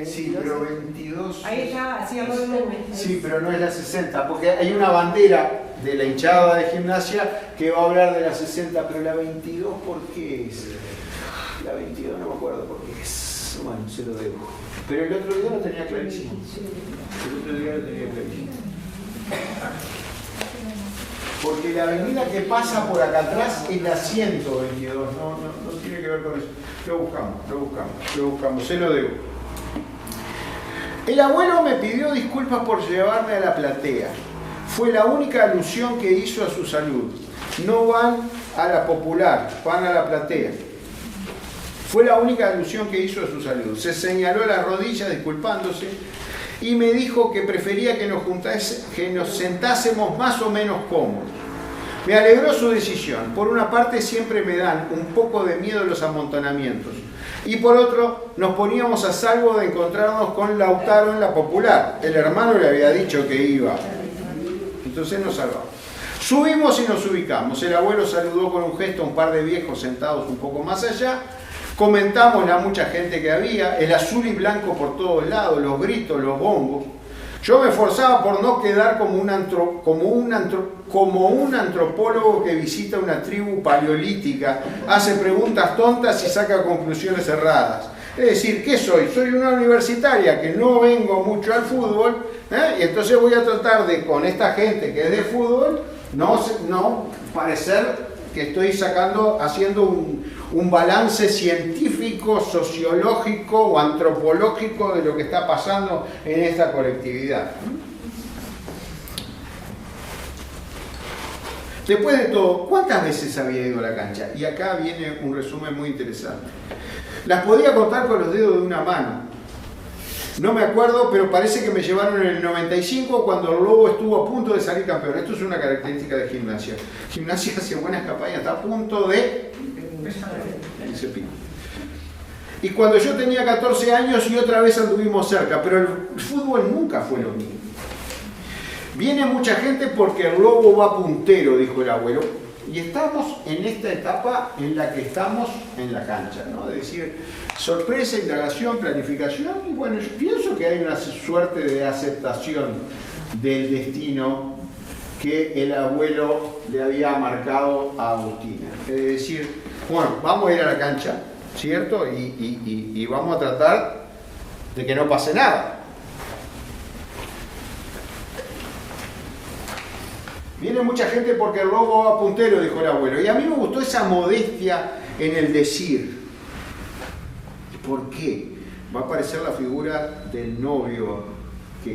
Sí, pero 22... Ahí está, hacía lo de Sí, pero no es la 60, porque hay una bandera de la hinchada de Gimnasia que va a hablar de la 60, pero la 22, ¿por qué es? La 22 no me acuerdo por qué es. Bueno, se lo debo. Pero el otro día lo tenía clarísimo. Porque la avenida que pasa por acá atrás es la 122, no tiene que ver con eso. Lo buscamos, se lo debo. El abuelo me pidió disculpas por llevarme a la platea. Fue la única alusión que hizo a su salud. No van a la popular, van a la platea. Fue la única alusión que hizo a su salud. Se señaló la rodilla disculpándose y me dijo que prefería que nos sentásemos más o menos cómodos. Me alegró su decisión. Por una parte siempre me dan un poco de miedo los amontonamientos y por otro nos poníamos a salvo de encontrarnos con Lautaro en la popular. El hermano le había dicho que iba. Entonces nos salvamos. Subimos y nos ubicamos. El abuelo saludó con un gesto a un par de viejos sentados un poco más allá. Comentamos la mucha gente que había, el azul y blanco por todos lados, los gritos, los bombos. Yo me esforzaba por no quedar como un antropólogo que visita una tribu paleolítica, hace preguntas tontas y saca conclusiones erradas. Es decir, ¿qué soy? Soy una universitaria que no vengo mucho al fútbol, y entonces voy a tratar de, con esta gente que es de fútbol, no parecer que estoy haciendo un balance científico, sociológico o antropológico de lo que está pasando en esta colectividad. Después de todo, ¿cuántas veces había ido a la cancha? Y acá viene un resumen muy interesante. Las podía contar con los dedos de una mano. No me acuerdo, pero parece que me llevaron en el 95 cuando el Lobo estuvo a punto de salir campeón. Esto es una característica de Gimnasia. Gimnasia hace buenas campañas, está a punto de... Y cuando yo tenía 14 años y otra vez anduvimos cerca, pero el fútbol nunca fue lo mismo. Viene mucha gente porque el Lobo va puntero, dijo el abuelo, y estamos en esta etapa en la que estamos en la cancha, ¿no? Es decir, sorpresa, indagación, planificación, y bueno, yo pienso que hay una suerte de aceptación del destino que el abuelo le había marcado a Agustina. Es decir, bueno, vamos a ir a la cancha, ¿cierto? Y vamos a tratar de que no pase nada. Viene mucha gente porque el Lobo va puntero, dijo el abuelo. Y a mí me gustó esa modestia en el decir. ¿Por qué? Va a aparecer la figura del novio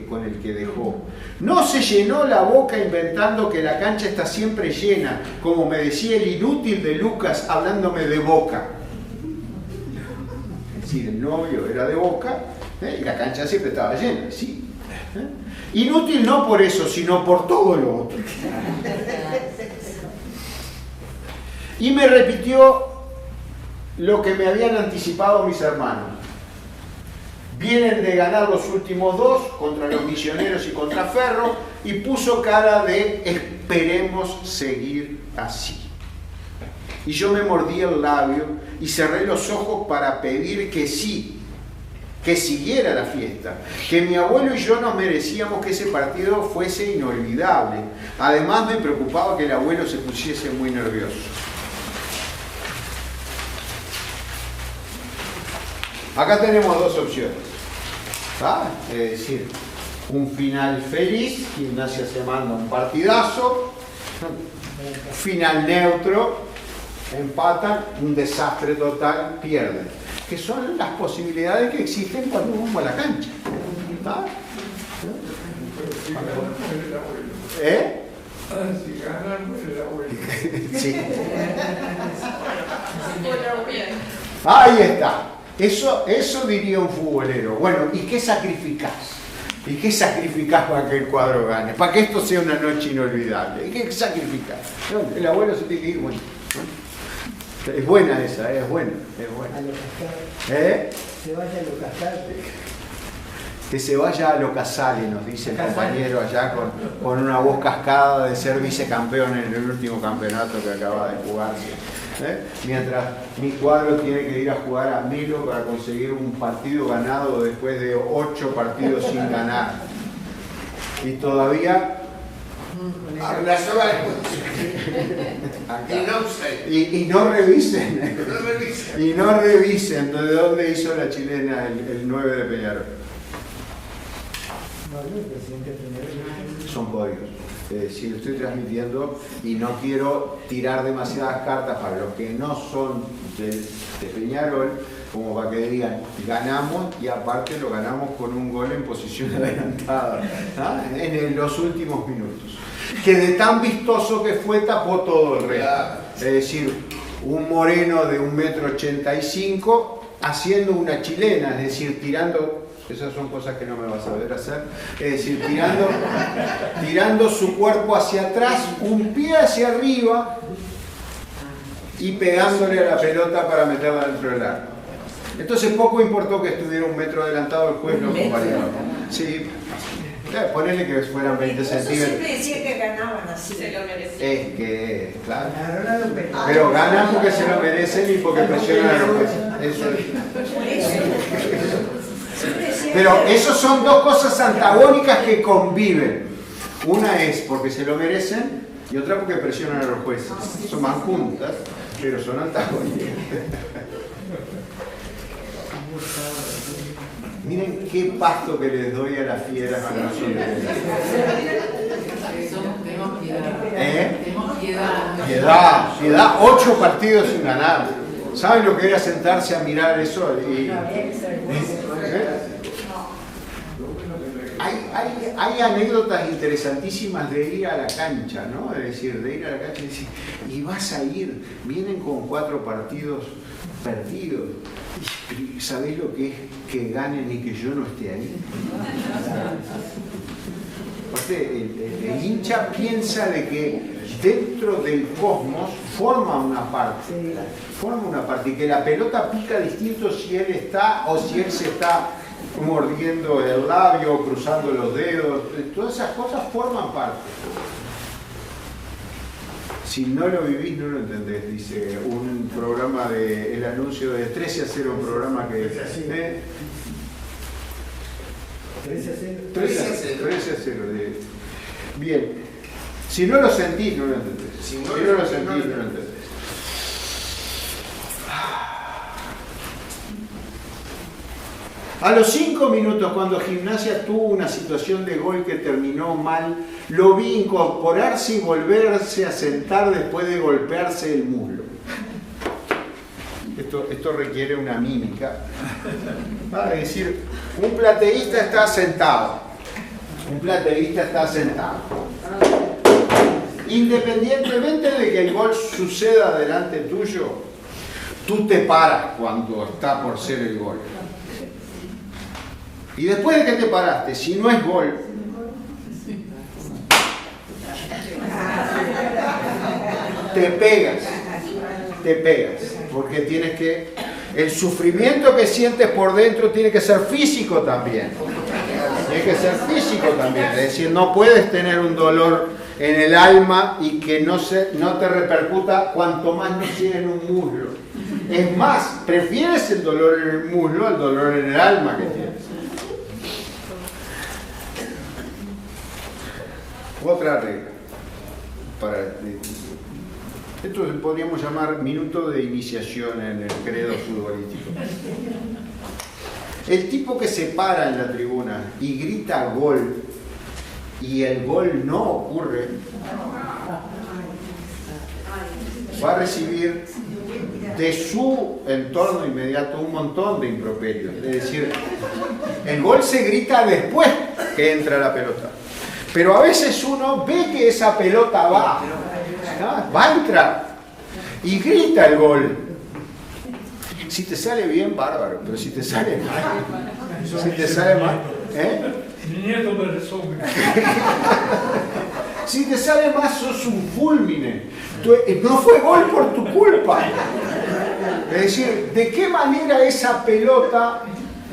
con el que dejó. No se llenó la boca inventando que la cancha está siempre llena, como me decía el inútil de Lucas hablándome de Boca. Es decir, el novio era de Boca, y la cancha siempre estaba llena, sí. Inútil no por eso, sino por todo lo otro. Y me repitió lo que me habían anticipado mis hermanos. Vienen de ganar los últimos dos contra los Misioneros y contra Ferro, y puso cara de esperemos seguir así. Y yo me mordí el labio y cerré los ojos para pedir que sí, que siguiera la fiesta, que mi abuelo y yo nos merecíamos que ese partido fuese inolvidable. Además me preocupaba que el abuelo se pusiese muy nervioso. Acá tenemos dos opciones, ¿ah? Es decir, un final feliz, Gimnasia se manda un partidazo, final neutro, empatan, un desastre total, pierden. Que son las posibilidades que existen cuando vamos a la cancha. ¿Está? ¿Eh? Si ganan, el abuelo. Sí. Ahí está. Eso diría un futbolero. Bueno, ¿y qué sacrificás? ¿Y qué sacrificás para que el cuadro gane? Para que esto sea una noche inolvidable. ¿Y qué sacrificás? El abuelo se tiene que ir, bueno. Es buena esa, es buena, es buena. A lo Casale. Se vaya a lo Casale. Que se vaya a lo Casale, nos dice el compañero allá con una voz cascada de ser vicecampeón en el último campeonato que acaba de jugarse. Mientras mi cuadro tiene que ir a jugar a Melo para conseguir un partido ganado después de 8 partidos sin ganar. Y todavía... Y no revisen y no revisen de dónde hizo la chilena el 9 de Peñarol. Son códigos. Si lo estoy transmitiendo y no quiero tirar demasiadas cartas para los que no son de Peñarol, como para que digan ganamos, y aparte lo ganamos con un gol en posición adelantada, ¿ah? En los últimos minutos, que de tan vistoso que fue tapó todo el resto. Es decir, un moreno de 1,85 m haciendo una chilena, es decir, tirando. Esas son cosas que no me vas a ver hacer. Es decir, tirando su cuerpo hacia atrás, un pie hacia arriba y pegándole a la pelota para meterla dentro del arco. Entonces poco importó que estuviera 1 metro adelantado, el juez lo compareció. Sí, ponele que fueran 20 centímetros. Siempre decía que ganaban así. Se lo merecen. Es que, claro. Pero ganan porque se lo merecen y porque presionan a los jueces. Eso es. Pero esos son dos cosas antagónicas que conviven. Una es porque se lo merecen y otra porque presionan a los jueces. Son más juntas, pero son antagónicas. Miren qué pasto que les doy a las fieras que no son de Piedad, 8 partidos sin ganar. ¿Saben lo que era sentarse a mirar eso? Hay anécdotas interesantísimas de ir a la cancha, ¿no? Es decir, de ir a la cancha y decir, y vas a ir, vienen con 4 partidos perdidos. ¿Sabés lo que es que ganen y que yo no esté ahí? El hincha piensa de que dentro del cosmos forma una parte y que la pelota pica distinto si él está o si él se está mordiendo el labio, cruzando los dedos. Todas esas cosas forman parte. Si no lo vivís, no lo entendés, dice un programa el anuncio de 13-0, un programa que... 13-0. Bien. Si no lo sentís, no lo entendés. Si no lo sentís, no lo entendés. A los 5 minutos, cuando Gimnasia tuvo una situación de gol que terminó mal, lo vi incorporarse y volverse a sentar después de golpearse el muslo. Esto requiere una mímica. Es decir, un plateísta está sentado. Independientemente de que el gol suceda delante tuyo, tú te paras cuando está por ser el gol. Y después de que te paraste, si no es gol, te pegas, porque tienes que, el sufrimiento que sientes por dentro tiene que ser físico también. Es decir, no puedes tener un dolor en el alma y que no te repercuta cuanto más no sea en un muslo. Es más, prefieres el dolor en el muslo al dolor en el alma que tienes. Otra regla. Esto podríamos llamar minuto de iniciación en el credo futbolístico. El tipo que se para en la tribuna y grita gol y el gol no ocurre, va a recibir de su entorno inmediato un montón de improperios. Es decir, el gol se grita después que entra la pelota. Pero a veces uno ve que esa pelota va a entrar y grita el gol. Si te sale bien, bárbaro, pero si te sale mal, si te sale mal, sos un fulmine. No fue gol por tu culpa. Es decir, ¿de qué manera esa pelota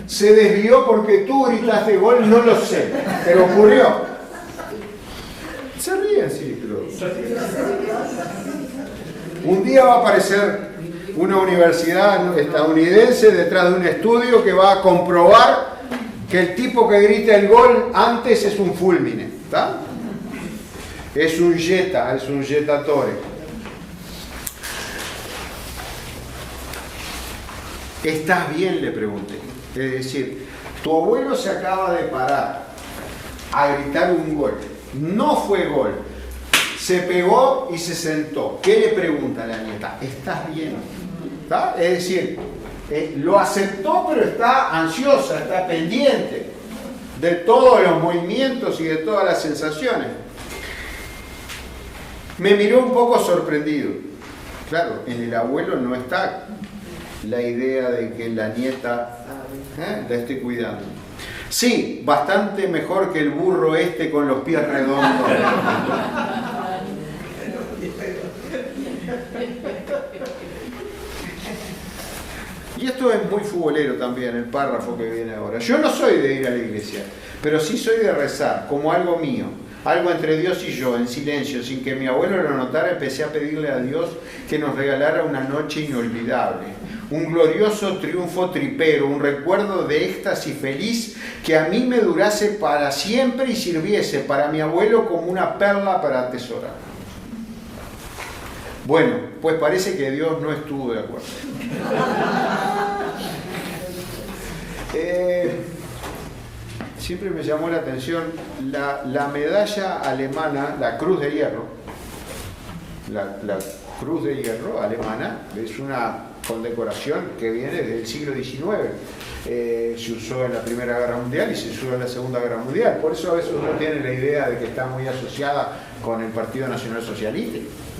se desvió porque tú gritaste gol? No lo sé, pero ocurrió. Se ríen, sí, pero... Un día va a aparecer una universidad estadounidense detrás de un estudio que va a comprobar que el tipo que grita el gol antes es un fulmine, ¿está? Es un jettatore. ¿Estás bien?, le pregunté. Es decir, tu abuelo se acaba de parar a gritar un gol. No fue gol. Se pegó y se sentó. ¿Qué le pregunta a la nieta? ¿Estás bien? ¿Está? Es decir, lo aceptó, pero está ansiosa, está pendiente de todos los movimientos y de todas las sensaciones. Me miró un poco sorprendido. Claro, en el abuelo no está la idea de que la nieta la esté cuidando. Sí, bastante mejor que el burro este con los pies redondos. Y esto es muy futbolero también, el párrafo que viene ahora. Yo no soy de ir a la iglesia, pero sí soy de rezar, como algo mío, algo entre Dios y yo, en silencio, sin que mi abuelo lo notara. Empecé a pedirle a Dios que nos regalara una noche inolvidable, un glorioso triunfo tripero, un recuerdo de éxtasis feliz que a mí me durase para siempre y sirviese para mi abuelo como una perla para atesorar. Bueno, pues parece que Dios no estuvo de acuerdo. siempre me llamó la atención la medalla alemana, la Cruz de Hierro. La Cruz de Hierro alemana es una condecoración que viene desde el siglo XIX. Se usó en la Primera Guerra Mundial y se usó en la Segunda Guerra Mundial. Por eso a veces uno tiene la idea de que está muy asociada con el Partido Nacional Socialista,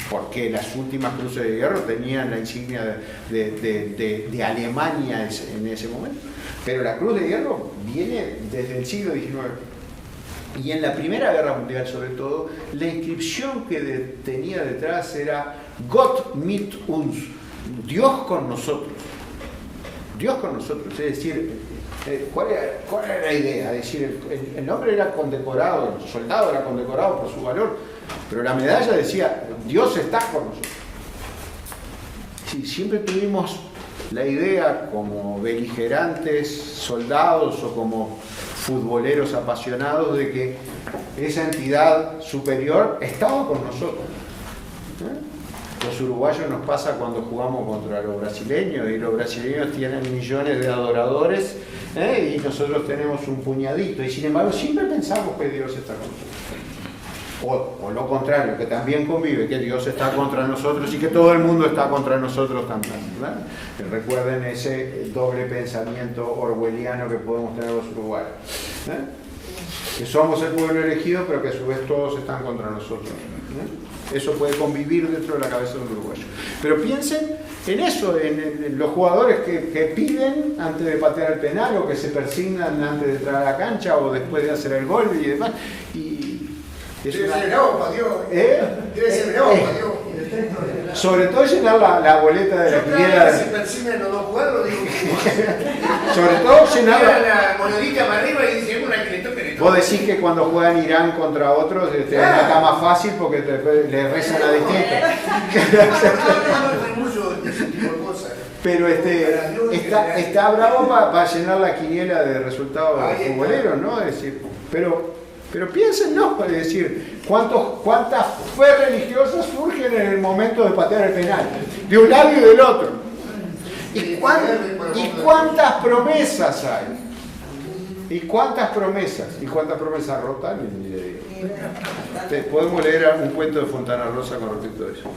porque las últimas cruces de hierro tenían la insignia de Alemania en ese momento. Pero la Cruz de Hierro viene desde el siglo XIX. Y en la Primera Guerra Mundial, sobre todo, la inscripción que tenía detrás era Gott mit uns, Dios con nosotros. Dios con nosotros, es decir, ¿cuál era la idea? Es decir, el hombre era condecorado, el soldado era condecorado por su valor, pero la medalla decía, Dios está con nosotros. Sí, siempre tuvimos la idea como beligerantes soldados o como futboleros apasionados de que esa entidad superior estaba con nosotros. Los uruguayos nos pasa cuando jugamos contra los brasileños, y los brasileños tienen millones de adoradores, y nosotros tenemos un puñadito, y sin embargo siempre pensamos que Dios está con nosotros. O lo contrario, que también convive, que Dios está contra nosotros y que todo el mundo está contra nosotros también, ¿verdad? Recuerden ese doble pensamiento orwelliano que podemos tener los uruguayos, que somos el pueblo elegido, pero que a su vez todos están contra nosotros. Eso puede convivir dentro de la cabeza de un uruguayo. Pero piensen en eso, en los jugadores que piden antes de patear el penal, o que se persignan antes de entrar a la cancha o después de hacer el gol y demás. Debe ser bravo para Dios. Debe ser bravo para Dios. Sobre todo llenar la boleta de la quiniela. Se persiguen los dos cuadros, digo. Sobre todo llenar la monedita para arriba y dice una que le toque. Vos decís que cuando juegan Irán contra otros te dan la cama fácil porque le rezan a distinto. Pero está bravo para llenar la quiniela de resultados futboleros, ¿no? Es decir, pero piensen, ¿no? Es decir, ¿cuántas fe religiosas surgen en el momento de patear el penal? De un lado y del otro. ¿Y cuántas promesas hay? ¿Y cuántas promesas rotan? Podemos leer un cuento de Fontana Rosa con respecto a eso.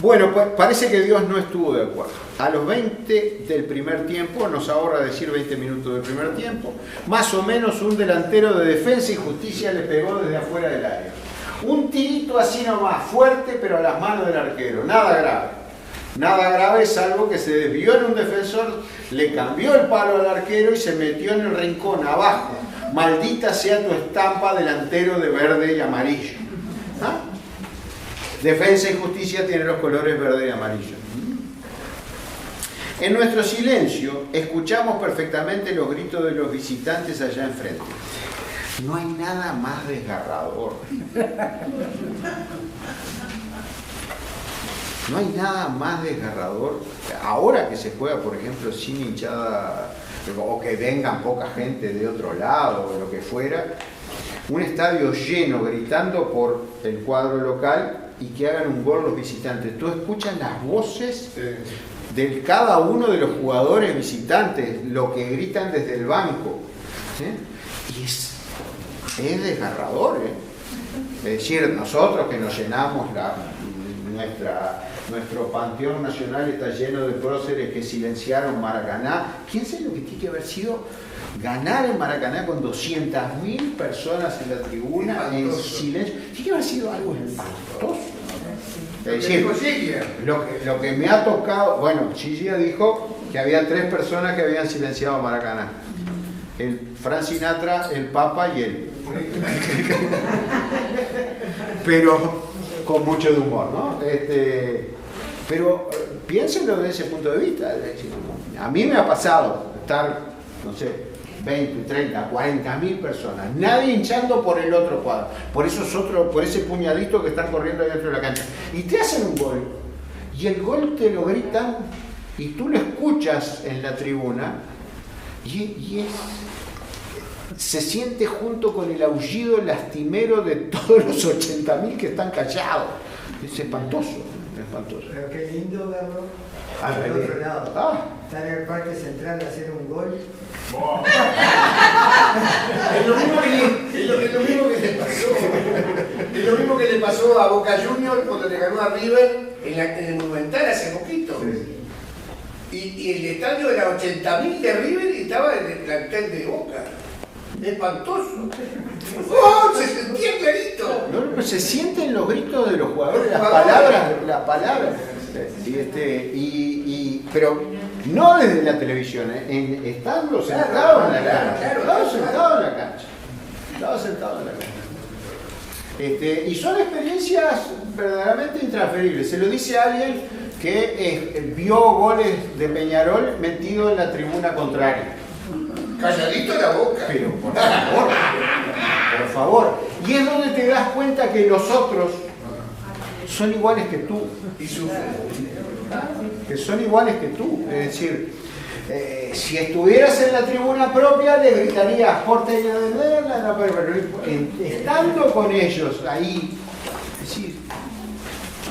Bueno, pues parece que Dios no estuvo de acuerdo. A los 20 del primer tiempo, nos ahorra decir 20 minutos del primer tiempo, más o menos un delantero de Defensa y Justicia le pegó desde afuera del área. Un tirito así nomás, fuerte, pero a las manos del arquero, nada grave. Nada grave, salvo que se desvió en un defensor, le cambió el palo al arquero y se metió en el rincón abajo. Maldita sea tu estampa, delantero de verde y amarillo. ¿Ah? Defensa y Justicia tiene los colores verde y amarillo. En nuestro silencio escuchamos perfectamente los gritos de los visitantes allá enfrente. No hay nada más desgarrador. No hay nada más desgarrador. Ahora que se juega, por ejemplo, sin hinchada, o que vengan poca gente de otro lado, o lo que fuera, un estadio lleno gritando por el cuadro local y que hagan un gol los visitantes. Tú escuchas las voces de cada uno de los jugadores visitantes, lo que gritan desde el banco. Y es desgarrador. Es decir, nosotros que nos llenamos nuestro panteón nacional está lleno de próceres que silenciaron Maracaná. ¿Quién sabe lo que tiene que haber sido ganar en Maracaná con 200.000 personas en la tribuna en silencio? Tiene que haber sido algo espantoso. Es decir, lo que me ha tocado, bueno, Chilla dijo que había 3 personas que habían silenciado Maracaná: el Frank Sinatra, el Papa y él. Pero con mucho de humor, ¿no? Pero piénsenlo desde ese punto de vista. Decir, a mí me ha pasado estar, no sé, 20, 30, 40.000 personas, nadie hinchando por el otro cuadro, por ese puñadito que están corriendo ahí dentro de la cancha, y te hacen un gol, y el gol te lo gritan, y tú lo escuchas en la tribuna, se siente junto con el aullido lastimero de todos los 80.000 que están callados. Es espantoso. espantoso. Pero qué lindo verlo Ah, al otro lado. Ah. Estar en el Parque Central a hacer un gol. Es lo mismo que le pasó a Boca Juniors cuando le ganó a River en el Monumental hace poquito. Y el estadio era 80.000 de River y estaba en el plantel de Boca. Espantoso. ¡Oh! Se sentía clarito. No, se sienten los gritos de los jugadores, las palabras. Pero no desde la televisión, estando sentado en la cancha. Estaba sentado en la cancha. Y son experiencias verdaderamente intransferibles. Se lo dice a alguien que vio goles de Peñarol metido en la tribuna contraria. Calladito la boca. Pero por favor. Y es donde te das cuenta que los otros son iguales que tú y sufren. Que son iguales que tú. Es decir, si estuvieras en la tribuna propia le gritarías porteño de verla, pero estando con ellos ahí, es decir,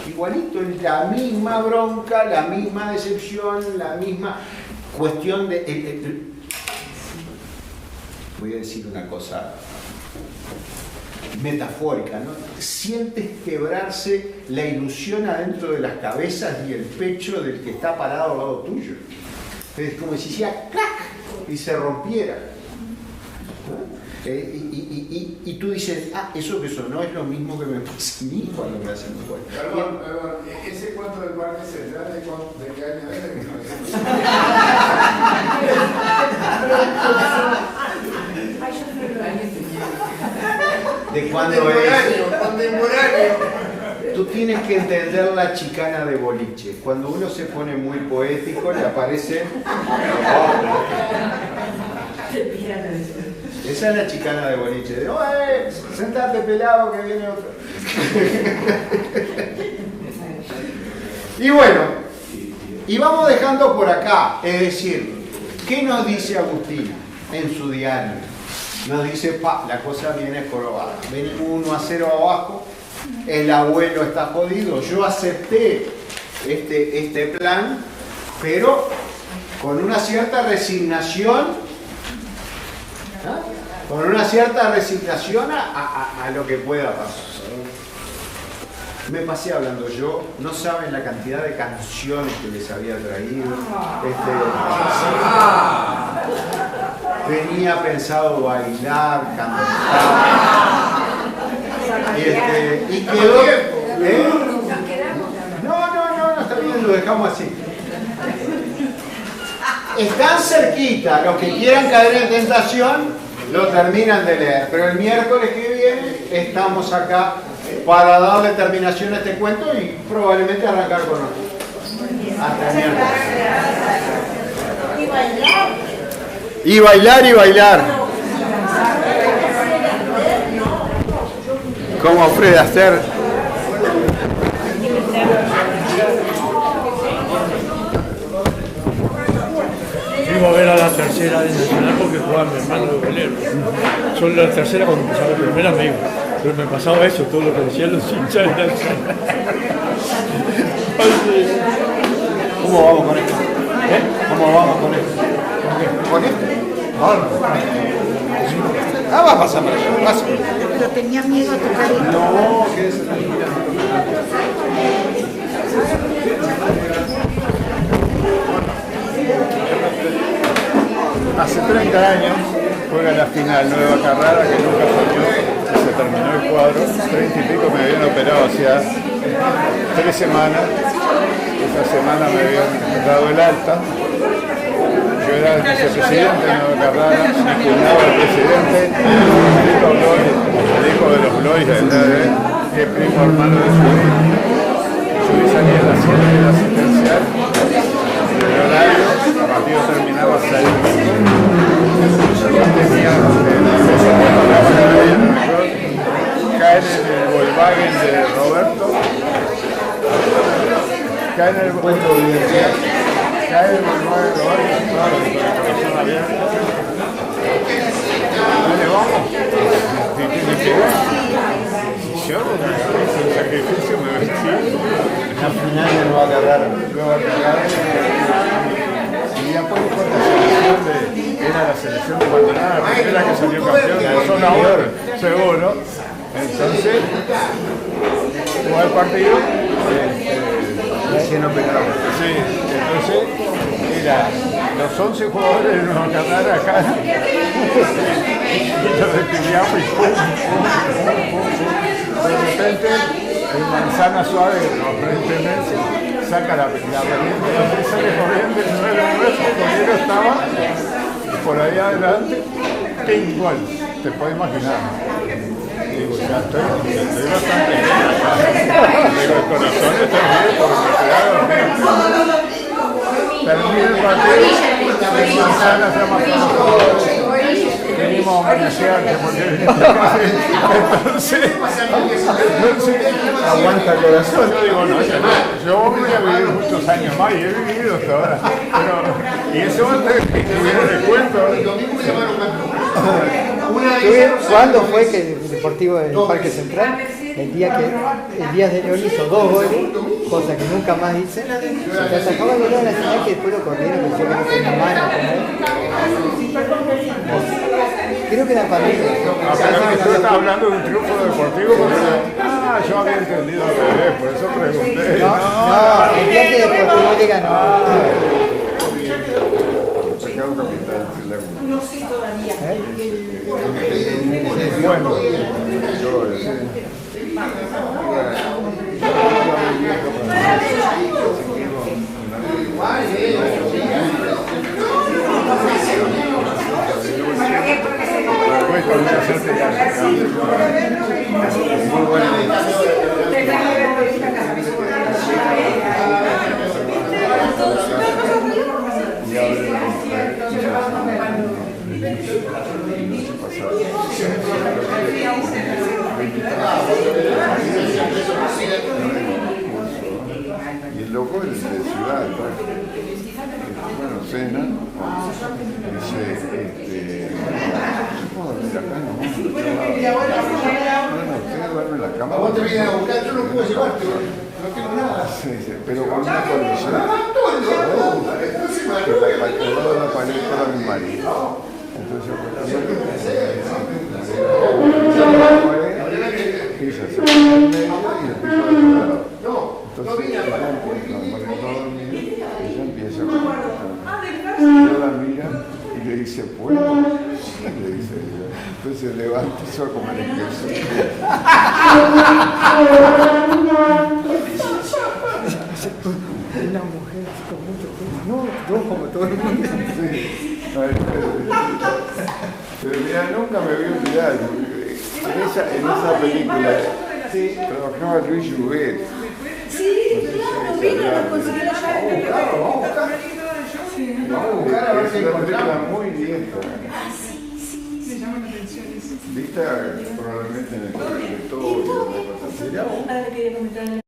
igualito, la misma bronca, la misma decepción, la misma cuestión de... voy a decir una cosa metafórica, ¿no? Sientes quebrarse la ilusión adentro de las cabezas y el pecho del que está parado al lado tuyo. Es como si hiciera ¡clac! Y se rompiera. Y tú dices, eso que sonó es lo mismo que me pasa a mí cuando me hacen un gol. Perdón, ese cuento del Parque Central, ¿de qué año ¿De cuándo es? Contemporáneo. Tú tienes que entender la chicana de boliche. Cuando uno se pone muy poético, le aparece... Esa es la chicana de boliche. No, sentate pelado que viene otro. Y bueno, y vamos dejando por acá. Es decir, ¿qué nos dice Agustina en su diario? Nos dice, la cosa viene jorobada. Venimos 1-0 abajo, el abuelo está jodido. Yo acepté este plan, pero con una cierta resignación, con una cierta resignación a lo que pueda pasar. Me pasé hablando yo, no saben la cantidad de canciones que les había traído. Tenía pensado bailar, cantar. Y quedó. No, está bien, lo dejamos así. Están cerquita, los que quieran caer en tentación lo terminan de leer, pero el miércoles que viene estamos acá para darle terminación a este cuento y probablemente arrancar con otro. Hasta el miércoles. Y bailar. Como Fred Astaire. Iba a ver a la tercera de Nacional porque jugaba mi hermano de bolero. Yo en la tercera cuando empezaba la primera me iba. Pero me pasaba eso, todo lo que decían los hinchas de Nacional. ¿Cómo vamos con esto? ¿Cómo vamos con esto? ¿Con esto? Va a pasar para allá, pasa. Pero tenía miedo a tocar el... No, que es... Hace 30 años juega la final Nueva Carrara, que nunca soñó, se terminó el cuadro, 30 y pico me habían operado hacía 3 semanas, esa semana me habían dado el alta, yo era el vicepresidente de Nueva Carrara, mi cuñado el presidente, el hijo de los Blois, que es primo hermano de su hijo. Yo salía a las 7 de la asistencial, el horario, el partido terminaba a 6. Cae en el Volkswagen de Roberto, cae en el Volkswagen de Roberto, ¿dónde vamos? yo con el sacrificio me vestí. La final me lo va a agarrar. Y después fue la selección era la selección de Guatemala, la primera que salió campeón de la zona oro, seguro. Entonces, jugó el partido. Sí, entonces era los 11 jugadores de Nueva Canadá acá. Y los despidíamos y pum. De repente, el manzana suave, los pretendencia, saca la herramienta y sale corriendo el 9-9, el estaba por ahí adelante, ¡ping! Gol. Te puedes imaginar. Digo, ya estoy bastante bien acá. Digo, el corazón está bien porque me quedaron. Termina el partido, el manzana se llama venimos a amanecer porque entonces aguanta el corazón. yo digo, no, yo voy a vivir muchos años más y he vivido hasta ahora. Pero, y eso antes que tuviera el cuento. ¿Cuándo fue que el Deportivo del Parque Central, el día de León hizo 2 goles, cosa que nunca más hice, se atajaba el gol de la final que después lo corrieron, que decía que no tenía mano? Creo que era para mí. Yo estaba hablando de un triunfo deportivo porque yo había entendido al revés, por eso pregunté. No, el día que el Deportivo le ganó. No sé todavía. Bueno, y el loco es de ciudad, bueno, cena, dice, ¿puedo dormir acá? No, usted duerme en la cama. Vos te vienes a buscar, yo no puedo llevarte, no tengo nada. Pero con una condición. Para que no la pared para mi marido. Entonces, y el tipo de lado. Entonces, ella empieza a ella la mira y le dice, ¿puedo? Le dice ella. Entonces levanta y se va a comer el queso. Una mujer con mucho tiempo. No, como todo el mundo. Sí. Pero mira, nunca me voy a olvidar. En esa película trabajaba Luis Jouvet. Sí, claro, vino a conseguir la llave. Vamos a buscar a ver si Es una película encontramos. muy vieja. Me llama la atención eso. Vista probablemente en el directorio. Ahora le quería comentar